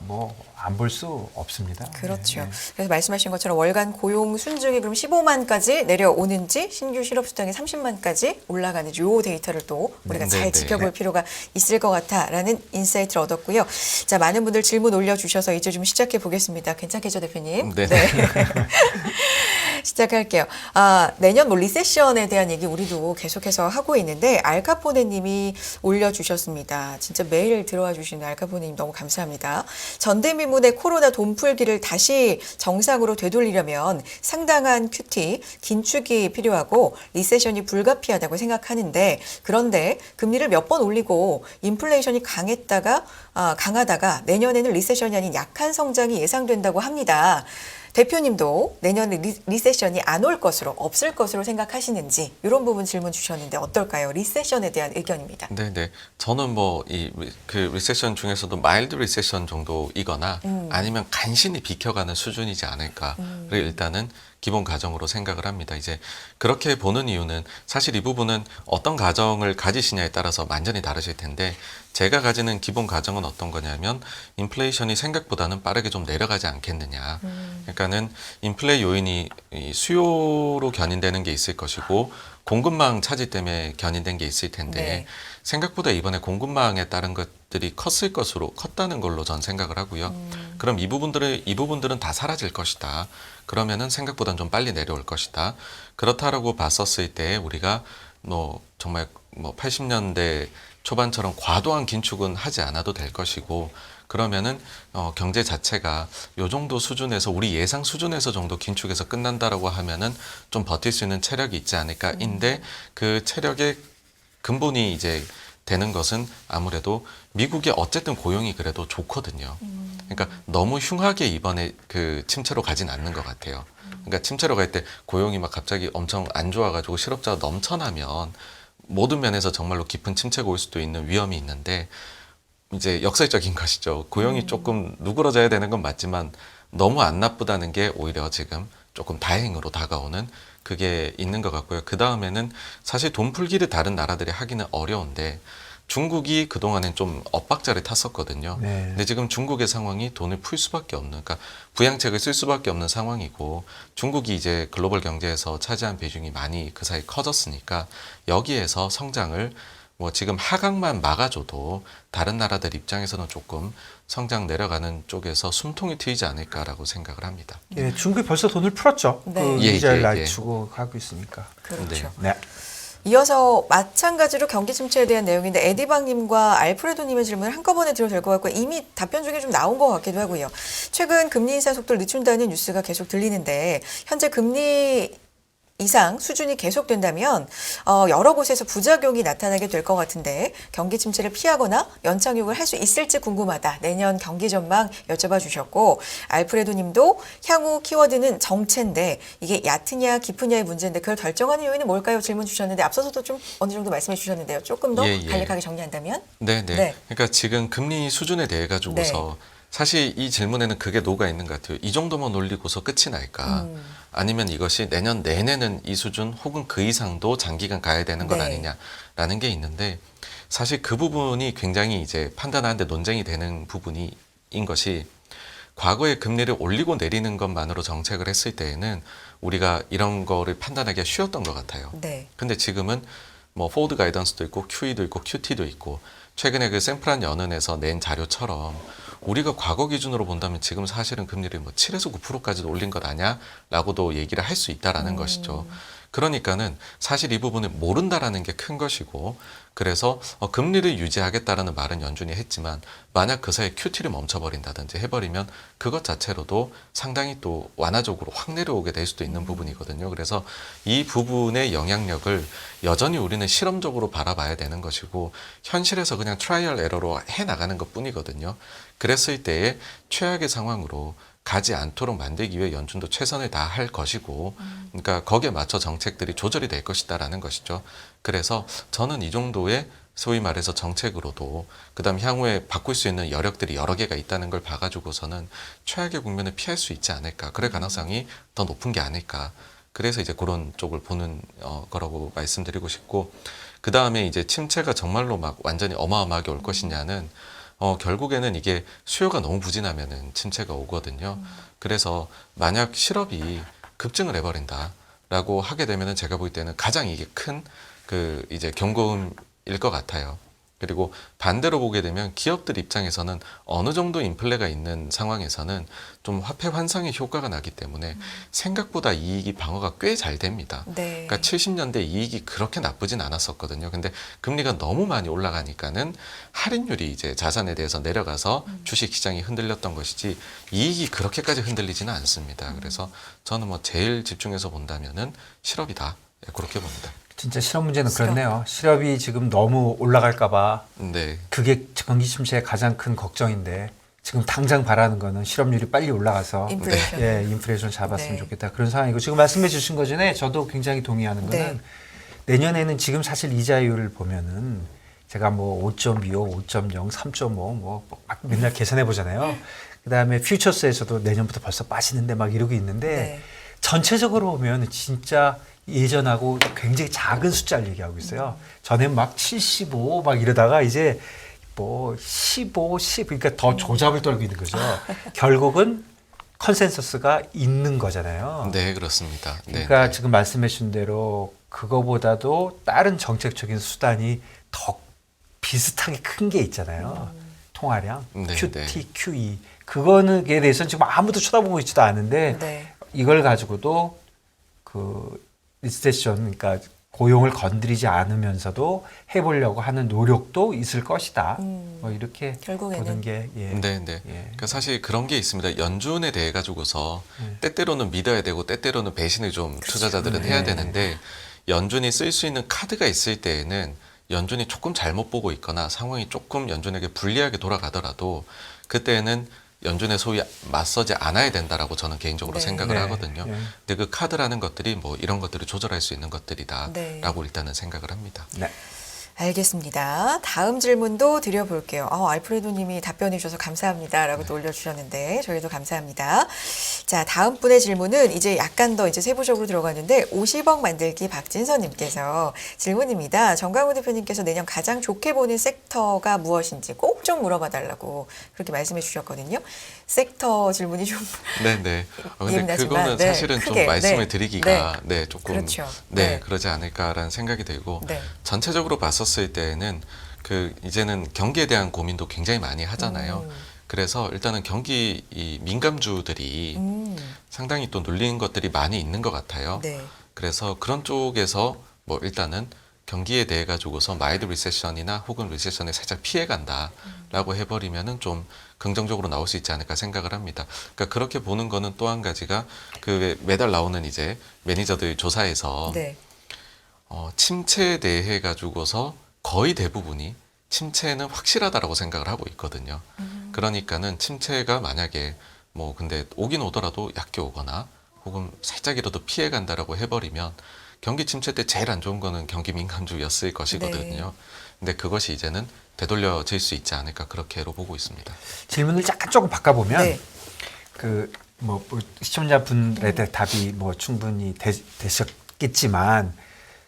B: 뭐 안 볼 수 없습니다.
A: 그렇죠.
B: 네.
A: 그래서 말씀하신 것처럼 월간 고용 순증이 그럼 15만까지 내려오는지 신규 실업수당이 30만까지 올라가는지 요 데이터를 또 우리가 잘
C: 네.
A: 지켜볼 필요가 있을 것 같다라는 인사이트를 얻었고요. 자, 많은 분들 질문 올려주셔서 이제 좀 시작해 보겠습니다. 괜찮겠죠, 대표님?
C: 네.
A: 시작할게요. 내년 뭐 리세션에 대한 얘기 우리도 계속해서 하고 있는데 알카포네님이 올려주셨습니다. 진짜 매일 들어와 주시는 알카포네님 너무 감사합니다. 전대미문의 코로나 돈풀기를 다시 정상으로 되돌리려면 상당한 큐티, 긴축이 필요하고 리세션이 불가피하다고 생각하는데 그런데 금리를 몇 번 올리고 인플레이션이 강하다가 내년에는 리세션이 아닌 약한 성장이 예상된다고 합니다. 대표님도 내년에 리세션이 안 올 것으로 없을 것으로 생각하시는지 이런 부분 질문 주셨는데 어떨까요? 리세션에 대한 의견입니다.
C: 네네. 저는 뭐 이 그 리세션 중에서도 마일드 리세션 정도이거나 아니면 간신히 비켜가는 수준이지 않을까를 일단은 기본 가정으로 생각을 합니다. 이제 그렇게 보는 이유는 사실 이 부분은 어떤 가정을 가지시냐에 따라서 완전히 다르실 텐데 제가 가지는 기본 가정은 어떤 거냐면 인플레이션이 생각보다는 빠르게 좀 내려가지 않겠느냐. 그러니까는 인플레 요인이 이 수요로 견인되는 게 있을 것이고 공급망 차질 때문에 견인된 게 있을 텐데
A: 네.
C: 생각보다 이번에 공급망에 따른 것들이 컸다는 걸로 전 생각을 하고요. 그럼 이 부분들은 다 사라질 것이다. 그러면은 생각보다는 좀 빨리 내려올 것이다. 그렇다라고 봤었을 때 우리가 뭐 정말 뭐 80년대 초반처럼 과도한 긴축은 하지 않아도 될 것이고 그러면은 경제 자체가 요 정도 수준에서 우리 예상 수준에서 정도 긴축해서 끝난다라고 하면은 좀 버틸 수 있는 체력이 있지 않을까인데 그 체력의 근본이 이제 되는 것은 아무래도 미국이 어쨌든 고용이 그래도 좋거든요. 그러니까 너무 흉하게 이번에 그 침체로 가진 않는 것 같아요. 그러니까 침체로 갈 때 고용이 막 갑자기 엄청 안 좋아가지고 실업자가 넘쳐나면 모든 면에서 정말로 깊은 침체가 올 수도 있는 위험이 있는데 이제 역설적인 것이죠. 고용이 조금 누그러져야 되는 건 맞지만 너무 안 나쁘다는 게 오히려 지금 조금 다행으로 다가오는 그게 있는 것 같고요. 그 다음에는 사실 돈 풀기를 다른 나라들이 하기는 어려운데 중국이 그동안엔 좀 엇박자를 탔었거든요.
B: 네.
C: 근데 지금 중국의 상황이 돈을 풀 수밖에 없는, 그러니까 부양책을 쓸 수밖에 없는 상황이고 중국이 이제 글로벌 경제에서 차지한 비중이 많이 그 사이 커졌으니까 여기에서 성장을 뭐 지금 하강만 막아줘도 다른 나라들 입장에서는 조금 성장 내려가는 쪽에서 숨통이 트이지 않을까라고 생각을 합니다.
B: 예, 중국이 벌써 돈을 풀었죠.
A: 네.
B: 그
C: 예,
B: 이자를
C: 예,
B: 낮추고 하고 있으니까.
A: 그렇죠.
B: 네.
A: 이어서 마찬가지로 경기 침체에 대한 내용인데 에디방님과 알프레도님의 질문을 한꺼번에 드려도 될 것 같고 이미 답변 중에 좀 나온 것 같기도 하고요. 최근 금리 인상 속도를 늦춘다는 뉴스가 계속 들리는데 현재 금리 이상 수준이 계속된다면 여러 곳에서 부작용이 나타나게 될 것 같은데 경기 침체를 피하거나 연착 요구를 할 수 있을지 궁금하다. 내년 경기 전망 여쭤봐 주셨고 알프레도 님도 향후 키워드는 정체인데 이게 얕으냐 깊으냐의 문제인데 그걸 결정하는 요인은 뭘까요? 질문 주셨는데 앞서서도 좀 어느 정도 말씀해 주셨는데요. 조금 더
C: 예, 예.
A: 간략하게 정리한다면?
C: 네.
A: 네.
C: 그러니까 지금 금리 수준에 대해 가지고서 사실 이 질문에는 그게 녹아 있는 것 같아요. 이 정도만 올리고서 끝이 날까? 아니면 이것이 내년 내내는 이 수준 혹은 그 이상도 장기간 가야 되는 것
A: 네.
C: 아니냐라는 게 있는데 사실 그 부분이 굉장히 이제 판단하는데 논쟁이 되는 부분인 것이 과거에 금리를 올리고 내리는 것만으로 정책을 했을 때에는 우리가 이런 거를 판단하기가 쉬웠던 것 같아요.
A: 네.
C: 근데 지금은 뭐 포워드 가이던스도 있고 QE도 있고 QT도 있고 최근에 그 샌프란 연은에서 낸 자료처럼 우리가 과거 기준으로 본다면 지금 사실은 금리를 뭐 7에서 9%까지도 올린 것 아냐라고도 얘기를 할 수 있다라는 것이죠. 그러니까는 사실 이 부분을 모른다라는 게 큰 것이고 그래서 금리를 유지하겠다라는 말은 연준이 했지만 만약 그 사이에 QT를 멈춰버린다든지 해버리면 그것 자체로도 상당히 또 완화적으로 확 내려오게 될 수도 있는 부분이거든요. 그래서 이 부분의 영향력을 여전히 우리는 실험적으로 바라봐야 되는 것이고 현실에서 그냥 트라이얼 에러로 해나가는 것 뿐이거든요. 그랬을 때에 최악의 상황으로 가지 않도록 만들기 위해 연준도 최선을 다할 것이고 그러니까 거기에 맞춰 정책들이 조절이 될 것이다라는 것이죠. 그래서 저는 이 정도의 소위 말해서 정책으로도 그다음 향후에 바꿀 수 있는 여력들이 여러 개가 있다는 걸 봐가지고서는 최악의 국면을 피할 수 있지 않을까. 그럴 가능성이 더 높은 게 아닐까. 그래서 이제 그런 쪽을 보는 거라고 말씀드리고 싶고 그 다음에 이제 침체가 정말로 막 완전히 어마어마하게 올 것이냐는 결국에는 이게 수요가 너무 부진하면은 침체가 오거든요. 그래서 만약 실업이 급증을 해버린다라고 하게 되면은 제가 볼 때는 가장 이게 큰 그 이제 경고음일 것 같아요. 그리고 반대로 보게 되면 기업들 입장에서는 어느 정도 인플레가 있는 상황에서는 좀 화폐 환상의 효과가 나기 때문에 생각보다 이익이 방어가 꽤 잘 됩니다.
A: 네.
C: 그러니까 70년대 이익이 그렇게 나쁘진 않았었거든요. 근데 금리가 너무 많이 올라가니까는 할인율이 이제 자산에 대해서 내려가서 주식 시장이 흔들렸던 것이지 이익이 그렇게까지 흔들리지는 않습니다. 그래서 저는 뭐 제일 집중해서 본다면은 실업이다. 네, 그렇게 봅니다.
B: 진짜 실업 문제는
A: 실업.
B: 그렇네요. 실업이 지금 너무 올라갈까봐
C: 네.
B: 그게 경기 침체의 가장 큰 걱정인데 지금 당장 바라는 거는 실업률이 빨리 올라가서
A: 인플레이션.
B: 예, 인플레이션 잡았으면
A: 네.
B: 좋겠다. 그런 상황이고 지금 말씀해 주신 것 중에 저도 굉장히 동의하는 거는
A: 네.
B: 내년에는 지금 사실 이자율을 보면은 제가 뭐 5.25, 5.0, 3.5 뭐 막 맨날 계산해 보잖아요. 그다음에 퓨처스에서도 내년부터 벌써 빠지는데 막 이러고 있는데
A: 네.
B: 전체적으로 보면 진짜 예전하고 굉장히 작은 숫자를 얘기하고 있어요. 전에 막 75 막 이러다가 이제 뭐 15, 10 그러니까 더 조잡을 떨고 있는 거죠. 결국은 컨센서스가 있는 거잖아요.
C: 네, 그렇습니다. 네,
B: 그러니까
C: 네.
B: 지금 말씀해 주신 대로 그거보다도 다른 정책적인 수단이 더 비슷하게 큰 게 있잖아요. 통화량,
C: 네,
B: QT,
C: 네.
B: QE. 그거는 에 대해서는 지금 아무도 쳐다보고 있지도 않은데
A: 네.
B: 이걸 가지고도 그 리세션, 그러니까 고용을 건드리지 않으면서도 해보려고 하는 노력도 있을 것이다. 뭐 이렇게
A: 결국에는.
B: 보는 게 예.
C: 네, 네.
B: 예.
C: 그러니까 사실 그런 게 있습니다. 연준에 대해 가지고서 때때로는 믿어야 되고 때때로는 배신을 좀 투자자들은 해야
B: 네.
C: 되는데 연준이 쓸 수 있는 카드가 있을 때에는 연준이 조금 잘못 보고 있거나 상황이 조금 연준에게 불리하게 돌아가더라도 그때는 연준에 소위 맞서지 않아야 된다라고 저는 개인적으로
A: 네.
C: 생각을
B: 네.
C: 하거든요.
B: 예.
C: 근데 그 카드라는 것들이 뭐 이런 것들을 조절할 수 있는 것들이다라고
A: 네.
C: 일단은 생각을 합니다.
B: 네.
A: 알겠습니다. 다음 질문도 드려볼게요. 알프레도님이 답변해 주셔서 감사합니다라고 또 올려주셨는데 저희도 감사합니다. 자, 다음 분의 질문은 이제 약간 더 이제 세부적으로 들어가는데 50억 만들기 박진서님께서 질문입니다. 정강훈 대표님께서 내년 가장 좋게 보는 섹터가 무엇인지 꼭 좀 물어봐달라고 그렇게 말씀해 주셨거든요. 섹터 질문이 좀
C: 네네. 근데
A: 예민하지만,
C: 그거는
A: 네,
C: 사실은
A: 크게,
C: 좀 말씀을
A: 네,
C: 드리기가 조금
A: 그렇죠.
C: 네, 그러지 않을까라는 생각이 들고
A: 네.
C: 전체적으로 봤었을 때에는 이제는 경기에 대한 고민도 굉장히 많이 하잖아요. 그래서 일단은 경기 이 민감주들이 상당히 또 눌리는 것들이 많이 있는 것 같아요.
A: 네.
C: 그래서 그런 쪽에서 뭐 일단은 경기에 대해 가지고서 마이드 리세션이나 혹은 리세션에 살짝 피해간다라고 해버리면은 좀 긍정적으로 나올 수 있지 않을까 생각을 합니다. 그러니까 그렇게 보는 거는 또 한 가지가 매달 나오는 이제 매니저들 조사에서
A: 네.
C: 침체에 대해 가지고서 거의 대부분이 침체는 확실하다라고 생각을 하고 있거든요. 그러니까는 침체가 만약에 뭐 근데 오긴 오더라도 얕게 오거나 혹은 살짝이라도 피해 간다라고 해버리면 경기 침체 때 제일 안 좋은 거는 경기 민감주였을 것이거든요.
A: 네.
C: 근데 그것이 이제는 되돌려질 수 있지 않을까 그렇게로 보고 있습니다.
B: 질문을 약간 조금 바꿔보면
A: 네.
B: 뭐 시청자분들의 답이 뭐 충분히 되셨겠지만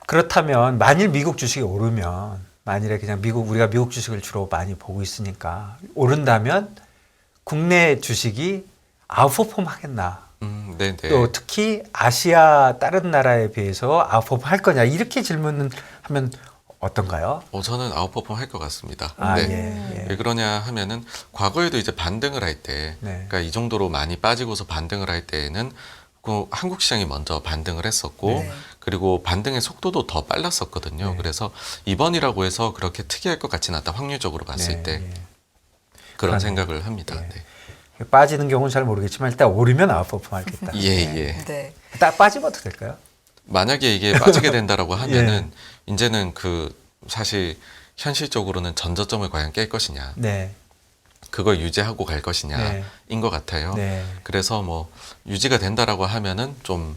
B: 그렇다면 만일 미국 주식이 오르면 만일에 그냥 우리가 미국 주식을 주로 많이 보고 있으니까 오른다면 국내 주식이 아웃퍼폼 하겠나?
C: 네네.
B: 또 특히 아시아 다른 나라에 비해서 아웃퍼폼 할 거냐? 이렇게 질문을 하면 어떤가요?
C: 저는 아웃퍼폼 할 것 같습니다.
B: 예.
C: 왜 그러냐 하면은 과거에도 이제 반등을 할 때,
B: 네.
C: 그러니까 이 정도로 많이 빠지고서 반등을 할 때에는 한국 시장이 먼저 반등을 했었고,
A: 네.
C: 그리고 반등의 속도도 더 빨랐었거든요.
B: 네.
C: 그래서 이번이라고 해서 그렇게 특이할 것 같지는 않다. 확률적으로 봤을
B: 네,
C: 때
B: 예.
C: 그런
B: 그러네요.
C: 생각을 합니다.
B: 예.
C: 네.
B: 빠지는 경우는 잘 모르겠지만 일단 오르면 아웃퍼폼 하겠다.
C: 예.
A: 네.
B: 딱 빠지면 어떻게 될까요?
C: 만약에 이게 빠지게 된다라고 하면은 이제는 사실 현실적으로는 전저점을 과연 깰 것이냐,
B: 네.
C: 그걸 유지하고 갈 것이냐인
B: 네.
C: 것 같아요.
B: 네.
C: 그래서 뭐 유지가 된다라고 하면은 좀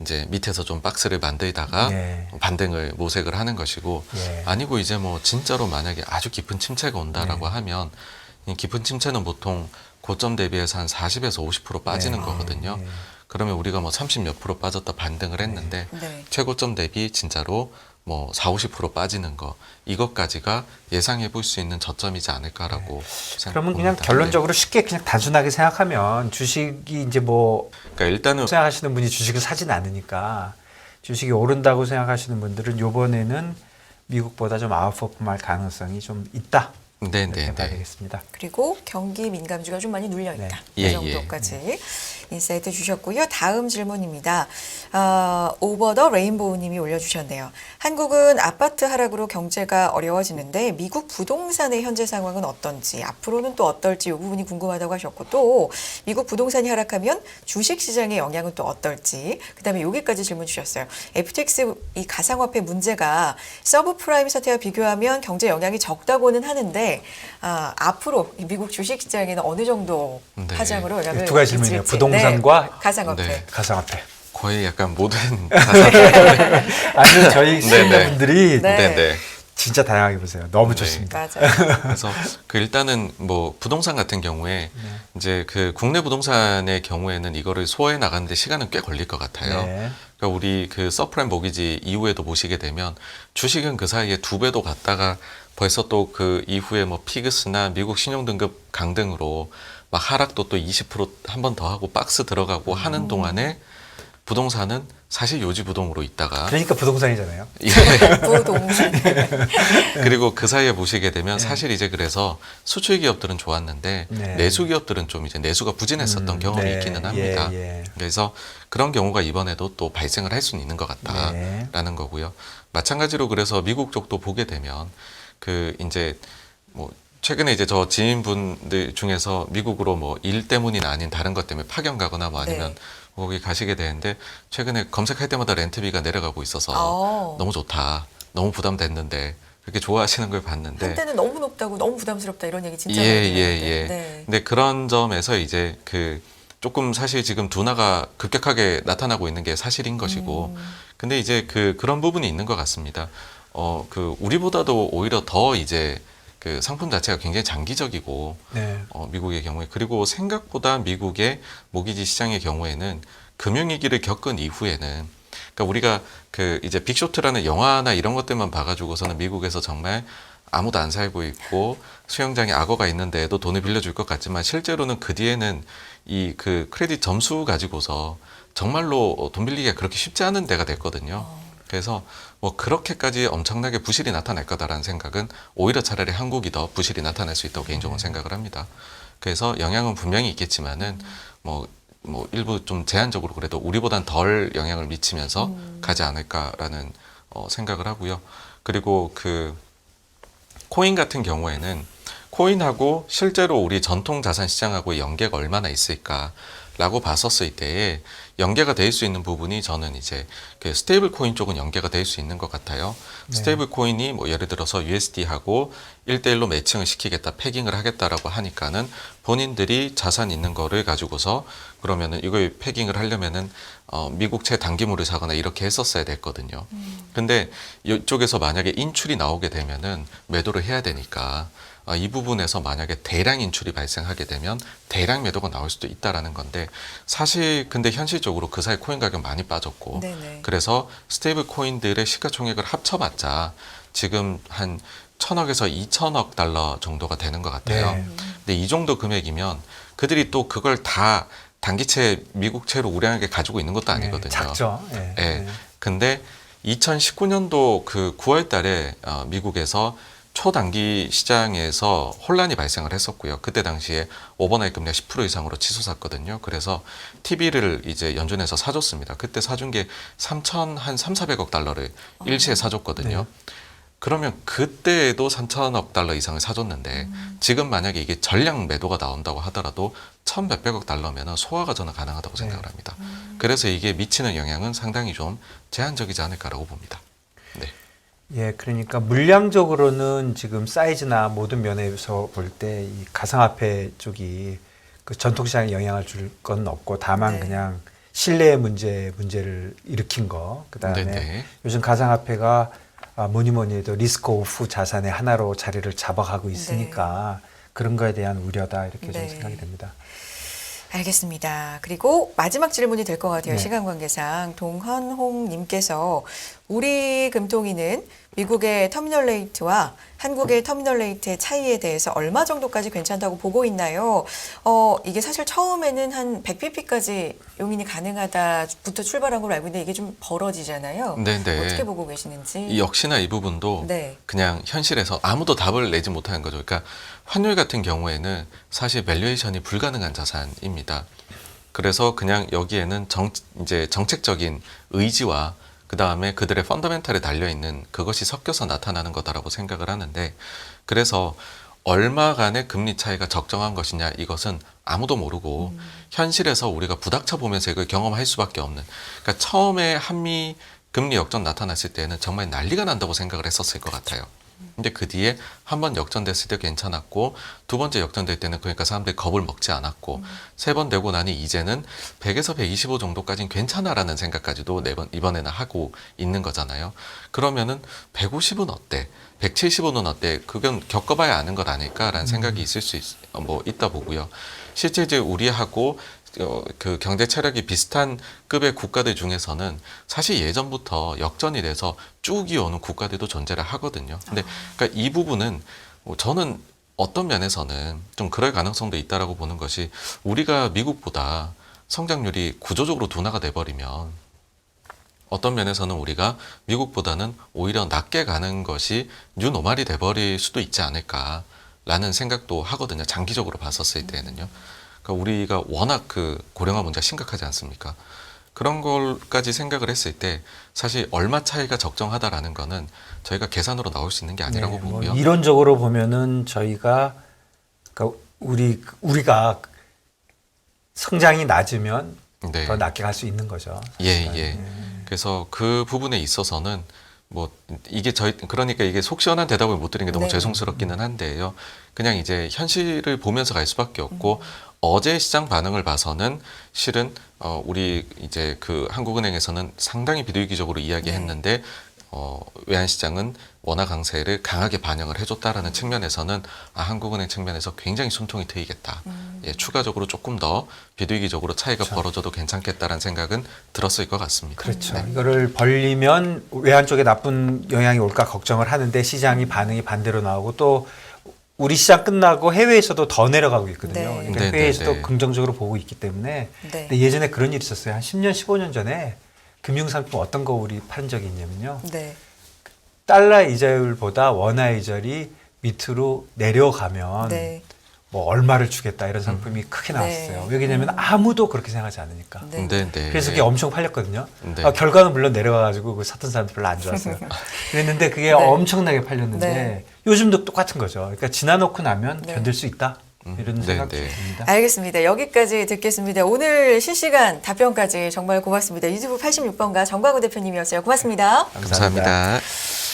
C: 이제 밑에서 좀 박스를 만들다가
B: 네.
C: 반등을 모색을 하는 것이고
B: 예.
C: 아니고 이제 뭐 진짜로 만약에 아주 깊은 침체가 온다라고 하면 이 깊은 침체는 보통 고점 대비해서 한 40에서 50% 빠지는
B: 네.
C: 거거든요.
B: 네.
C: 그러면 우리가 뭐 30 몇 프로 빠졌다 반등을 했는데
A: 네.
C: 최고점 대비 진짜로 뭐 40~50% 빠지는 거 이것까지가 예상해 볼 수 있는 저점이지 않을까라고 생각합니다.
B: 그러면 그냥 결론적으로 쉽게 그냥 단순하게 생각하면 주식이 이제 뭐
C: 그러니까 일단은
B: 생각하시는 분이 주식을 사진 않으니까 주식이 오른다고 생각하시는 분들은 이번에는 미국보다 좀 아웃퍼폼할 가능성이 좀 있다. 이렇게 봐야 되겠습니다.
A: 그리고 경기 민감주가 좀 많이 눌려 있다.
C: 네.
A: 이 정도까지 인사이트 주셨고요. 다음 질문입니다. 오버 더 레인보우 님이 올려주셨네요. 한국은 아파트 하락으로 경제가 어려워지는데 미국 부동산의 현재 상황은 어떤지 앞으로는 또 어떨지 이 부분이 궁금하다고 하셨고 또 미국 부동산이 하락하면 주식시장의 영향은 또 어떨지 그다음에 여기까지 질문 주셨어요. FTX 이 가상화폐 문제가 서브프라임 사태와 비교하면 경제 영향이 적다고는 하는데 앞으로 미국 주식시장에는 어느 정도
C: 네.
A: 파장으로 영향을
B: 두 가지 질문이네요.
A: 미칠지.
B: 부동산과
A: 가상화폐.
C: 네.
B: 가상화폐.
C: 거의 약간 모든 자산을
B: 아니 저희 시청자분들이
A: 네.
B: 진짜 다양하게 보세요. 너무 좋습니다.
A: 맞아요.
C: 그래서 일단은 뭐 부동산 같은 경우에 이제 국내 부동산의 경우에는 이거를 소화해 나가는데 시간은 꽤 걸릴 것 같아요.
B: 네.
C: 그러니까 우리 서프라임 모기지 이후에도 보시게 되면 주식은 그 사이에 2배도 갔다가 벌써 또 그 이후에 뭐 피그스나 미국 신용등급 강등으로 막 하락도 또 20% 한 번 더 하고 박스 들어가고 하는 동안에 부동산은 사실 요지부동으로 있다가
B: 그러니까 부동산이잖아요.
A: 부동산.
C: 그리고 그 사이에 보시게 되면 사실 이제 그래서 수출 기업들은 좋았는데
B: 네.
C: 내수 기업들은 좀 이제 내수가 부진했었던 경험이
B: 네.
C: 있기는 합니다.
B: 예.
C: 그래서 그런 경우가 이번에도 또 발생을 할 수는 있는 것 같다라는 거고요. 마찬가지로 그래서 미국 쪽도 보게 되면 이제 뭐 최근에 이제 저 지인분들 중에서 미국으로 뭐 일 때문이나 아닌 다른 것 때문에 파견 가거나 뭐 아니면 거기 가시게 되는데 최근에 검색할 때마다 렌트비가 내려가고 있어서 너무 좋다. 너무 부담됐는데 그렇게 좋아하시는 걸 봤는데
A: 한때는 너무 높다고 너무 부담스럽다 이런 얘기 진짜 많이
C: 예.
A: 네.
C: 근데 그런 점에서 이제 조금 사실 지금 둔화가 급격하게 나타나고 있는 게 사실인 것이고 근데 이제 그런 부분이 있는 것 같습니다. 그 우리보다도 오히려 더 이제 그 상품 자체가 굉장히 장기적이고
B: 네.
C: 미국의 경우에 그리고 생각보다 미국의 모기지 시장의 경우에는 금융위기를 겪은 이후에는 그러니까 우리가 그 이제 빅쇼트라는 영화나 이런 것들만 봐가지고서는 미국에서 정말 아무도 안 살고 있고 수영장에 악어가 있는데도 돈을 빌려줄 것 같지만 실제로는 그 뒤에는 이 그 크레딧 점수 가지고서 정말로 돈 빌리기가 그렇게 쉽지 않은 데가 됐거든요. 그래서 뭐 그렇게까지 엄청나게 부실이 나타날 거다라는 생각은 오히려 차라리 한국이 더 부실이 나타날 수 있다고 개인적으로 생각을 합니다. 그래서 영향은 분명히 있겠지만은 뭐 일부 좀 제한적으로 그래도 우리보단 덜 영향을 미치면서 가지 않을까라는 생각을 하고요. 그리고 그 코인 같은 경우에는 코인하고 실제로 우리 전통 자산 시장하고의 연계가 얼마나 있을까라고 봤었을 때에 연계가 될 수 있는 부분이 저는 이제 그 스테이블 코인 쪽은 연계가 될 수 있는 것 같아요.
B: 네.
C: 스테이블 코인이 뭐 예를 들어서 USD하고 1대1로 매칭을 시키겠다, 패깅을 하겠다라고 하니까는 본인들이 자산 있는 거를 가지고서 그러면은 이걸 패깅을 하려면은 미국 최단기물을 사거나 이렇게 했었어야 됐거든요. 근데 이쪽에서 만약에 인출이 나오게 되면은 매도를 해야 되니까 이 부분에서 만약에 대량 인출이 발생하게 되면 대량 매도가 나올 수도 있다라는 건데 사실 근데 현실적으로 그 사이 코인 가격 많이 빠졌고
A: 네네.
C: 그래서 스테이블 코인들의 시가총액을 합쳐봤자 지금 한 1,000억에서 2,000억 달러 정도가 되는 것 같아요.
B: 네.
C: 근데 이 정도 금액이면 그들이 또 그걸 다 단기채 미국채로 우량하게 가지고 있는 것도 아니거든요.
B: 네, 작죠. 네.
C: 예.
B: 네.
C: 근데 2019년도 그 9월 달에 미국에서 초단기 시장에서 혼란이 발생을 했었고요. 그때 당시에 오버나잇 금리가 10% 이상으로 치솟았거든요. 그래서 TV를 이제 연준에서 사줬습니다. 그때 사준 게 3,400억 달러를 일시에 사줬거든요. 그러면 그때에도 3천억 달러 이상을 사줬는데 지금 만약에 이게 전량 매도가 나온다고 하더라도 1,100억 달러면 소화가 저는 가능하다고 생각을 합니다. 그래서 이게 미치는 영향은 상당히 좀 제한적이지 않을까라고 봅니다. 네.
B: 예, 그러니까 물량적으로는 지금 사이즈나 모든 면에서 볼 때 이 가상화폐 쪽이 그 전통시장에 영향을 줄 건 없고 다만
A: 네.
B: 그냥 신뢰의 문제를 일으킨 거. 그다음에
C: 네네.
B: 요즘 가상화폐가 뭐니 해도 리스크 오프 자산의 하나로 자리를 잡아가고 있으니까 그런 거에 대한 우려다 이렇게 좀
A: 네.
B: 생각이 됩니다.
A: 알겠습니다. 그리고 마지막 질문이 될 것 같아요.
B: 네.
A: 시간 관계상 동헌홍님께서 우리 금통위는 미국의 터미널 레이트와 한국의 터미널 레이트의 차이에 대해서 얼마 정도까지 괜찮다고 보고 있나요? 이게 사실 처음에는 한 100pp까지 용인이 가능하다부터 출발한 걸로 알고 있는데 이게 좀 벌어지잖아요.
C: 네네.
A: 어떻게 보고 계시는지.
C: 역시나 이 부분도
A: 네.
C: 그냥 현실에서 아무도 답을 내지 못하는 거죠. 그러니까 환율 같은 경우에는 사실 밸류에이션이 불가능한 자산입니다. 그래서 그냥 여기에는 이제 정책적인 의지와 그 다음에 그들의 펀더멘탈에 달려있는 그것이 섞여서 나타나는 거다라고 생각을 하는데 그래서 얼마간의 금리 차이가 적정한 것이냐 이것은 아무도 모르고 현실에서 우리가 부닥쳐 보면서 이걸 경험할 수밖에 없는 그러니까 처음에 한미 금리 역전 나타났을 때는 정말 난리가 난다고 생각을 했었을 것 같아요. 근데 그 뒤에 한 번 역전됐을 때 괜찮았고 두 번째 역전될 때는 그러니까 사람들이 겁을 먹지 않았고 세 번 되고 나니 이제는 100에서 125 정도까지는 괜찮아라는 생각까지도 이번에는 하고 있는 거잖아요. 그러면은 150은 어때? 175는 어때? 그건 겪어봐야 아는 것 아닐까라는 생각이 있을 수 있다 보고요. 실제 이제 우리하고 그 경제 체력이 비슷한 급의 국가들 중에서는 사실 예전부터 역전이 돼서 쭉 이어오는 국가들도 존재를 하거든요. 근데 그러니까 이 부분은 저는 어떤 면에서는 좀 그럴 가능성도 있다라고 보는 것이 우리가 미국보다 성장률이 구조적으로 둔화가 돼버리면 어떤 면에서는 우리가 미국보다는 오히려 낮게 가는 것이 뉴노멀이 돼버릴 수도 있지 않을까라는 생각도 하거든요. 장기적으로 봤었을 때는요. 그러니까 우리가 워낙 그 고령화 문제가 심각하지 않습니까? 그런 걸까지 생각을 했을 때 사실 얼마 차이가 적정하다라는 거는 저희가 계산으로 나올 수 있는 게 아니라고
B: 네, 뭐
C: 보고요.
B: 이론적으로 보면은 저희가 그러니까 우리가 성장이 낮으면
C: 네.
B: 더 낮게 갈 수 있는 거죠.
C: 예,
B: 사실은.
C: 예. 그래서 그 부분에 있어서는 뭐 이게 그러니까 이게 속 시원한 대답을 못 드리는 게 너무
A: 네.
C: 죄송스럽기는 한데요. 그냥 이제 현실을 보면서 갈 수밖에 없고 어제 시장 반응을 봐서는 실은 우리 이제 그 한국은행에서는 상당히 비둘기적으로 이야기했는데 외환시장은 원화 강세를 강하게 반영을 해줬다라는 측면에서는 한국은행 측면에서 굉장히 숨통이 트이겠다. 예, 추가적으로 조금 더 비둘기적으로 차이가
B: 그렇죠.
C: 벌어져도 괜찮겠다라는 생각은 들었을 것 같습니다.
B: 그렇죠.
C: 네.
B: 이거를 벌리면 외환 쪽에 나쁜 영향이 올까 걱정을 하는데 시장이 반응이 반대로 나오고 또 우리 시장 끝나고 해외에서도 더 내려가고 있거든요.
A: 네.
B: 그러니까
C: 네, 네,
B: 해외에서도
C: 네.
B: 긍정적으로 보고 있기 때문에.
A: 네.
B: 근데 예전에 그런 일이 있었어요. 한 10년, 15년 전에 금융상품 어떤 거 우리 파는 적이 있냐면요.
A: 네.
B: 달러 이자율보다 원화 이자율이 밑으로 내려가면
A: 네.
B: 뭐 얼마를 주겠다 이런 상품이 크게 나왔어요.
A: 네.
B: 왜냐면 아무도 그렇게 생각하지 않으니까.
A: 네.
C: 네, 네.
B: 그래서 그게 엄청 팔렸거든요.
C: 네.
B: 결과는 물론 내려가가지고 그 샀던 사람들 별로 안 좋았어요. 그랬는데 그게
A: 네.
B: 엄청나게 팔렸는데
A: 네.
B: 요즘도 똑같은 거죠. 그러니까 지나놓고 나면
A: 네.
B: 견딜 수 있다. 이런
C: 네,
B: 생각이
C: 네.
B: 듭니다.
A: 알겠습니다. 여기까지 듣겠습니다. 오늘 실시간 답변까지 정말 고맙습니다. 유튜브 86번가 정광우 대표님이었어요. 고맙습니다.
C: 감사합니다.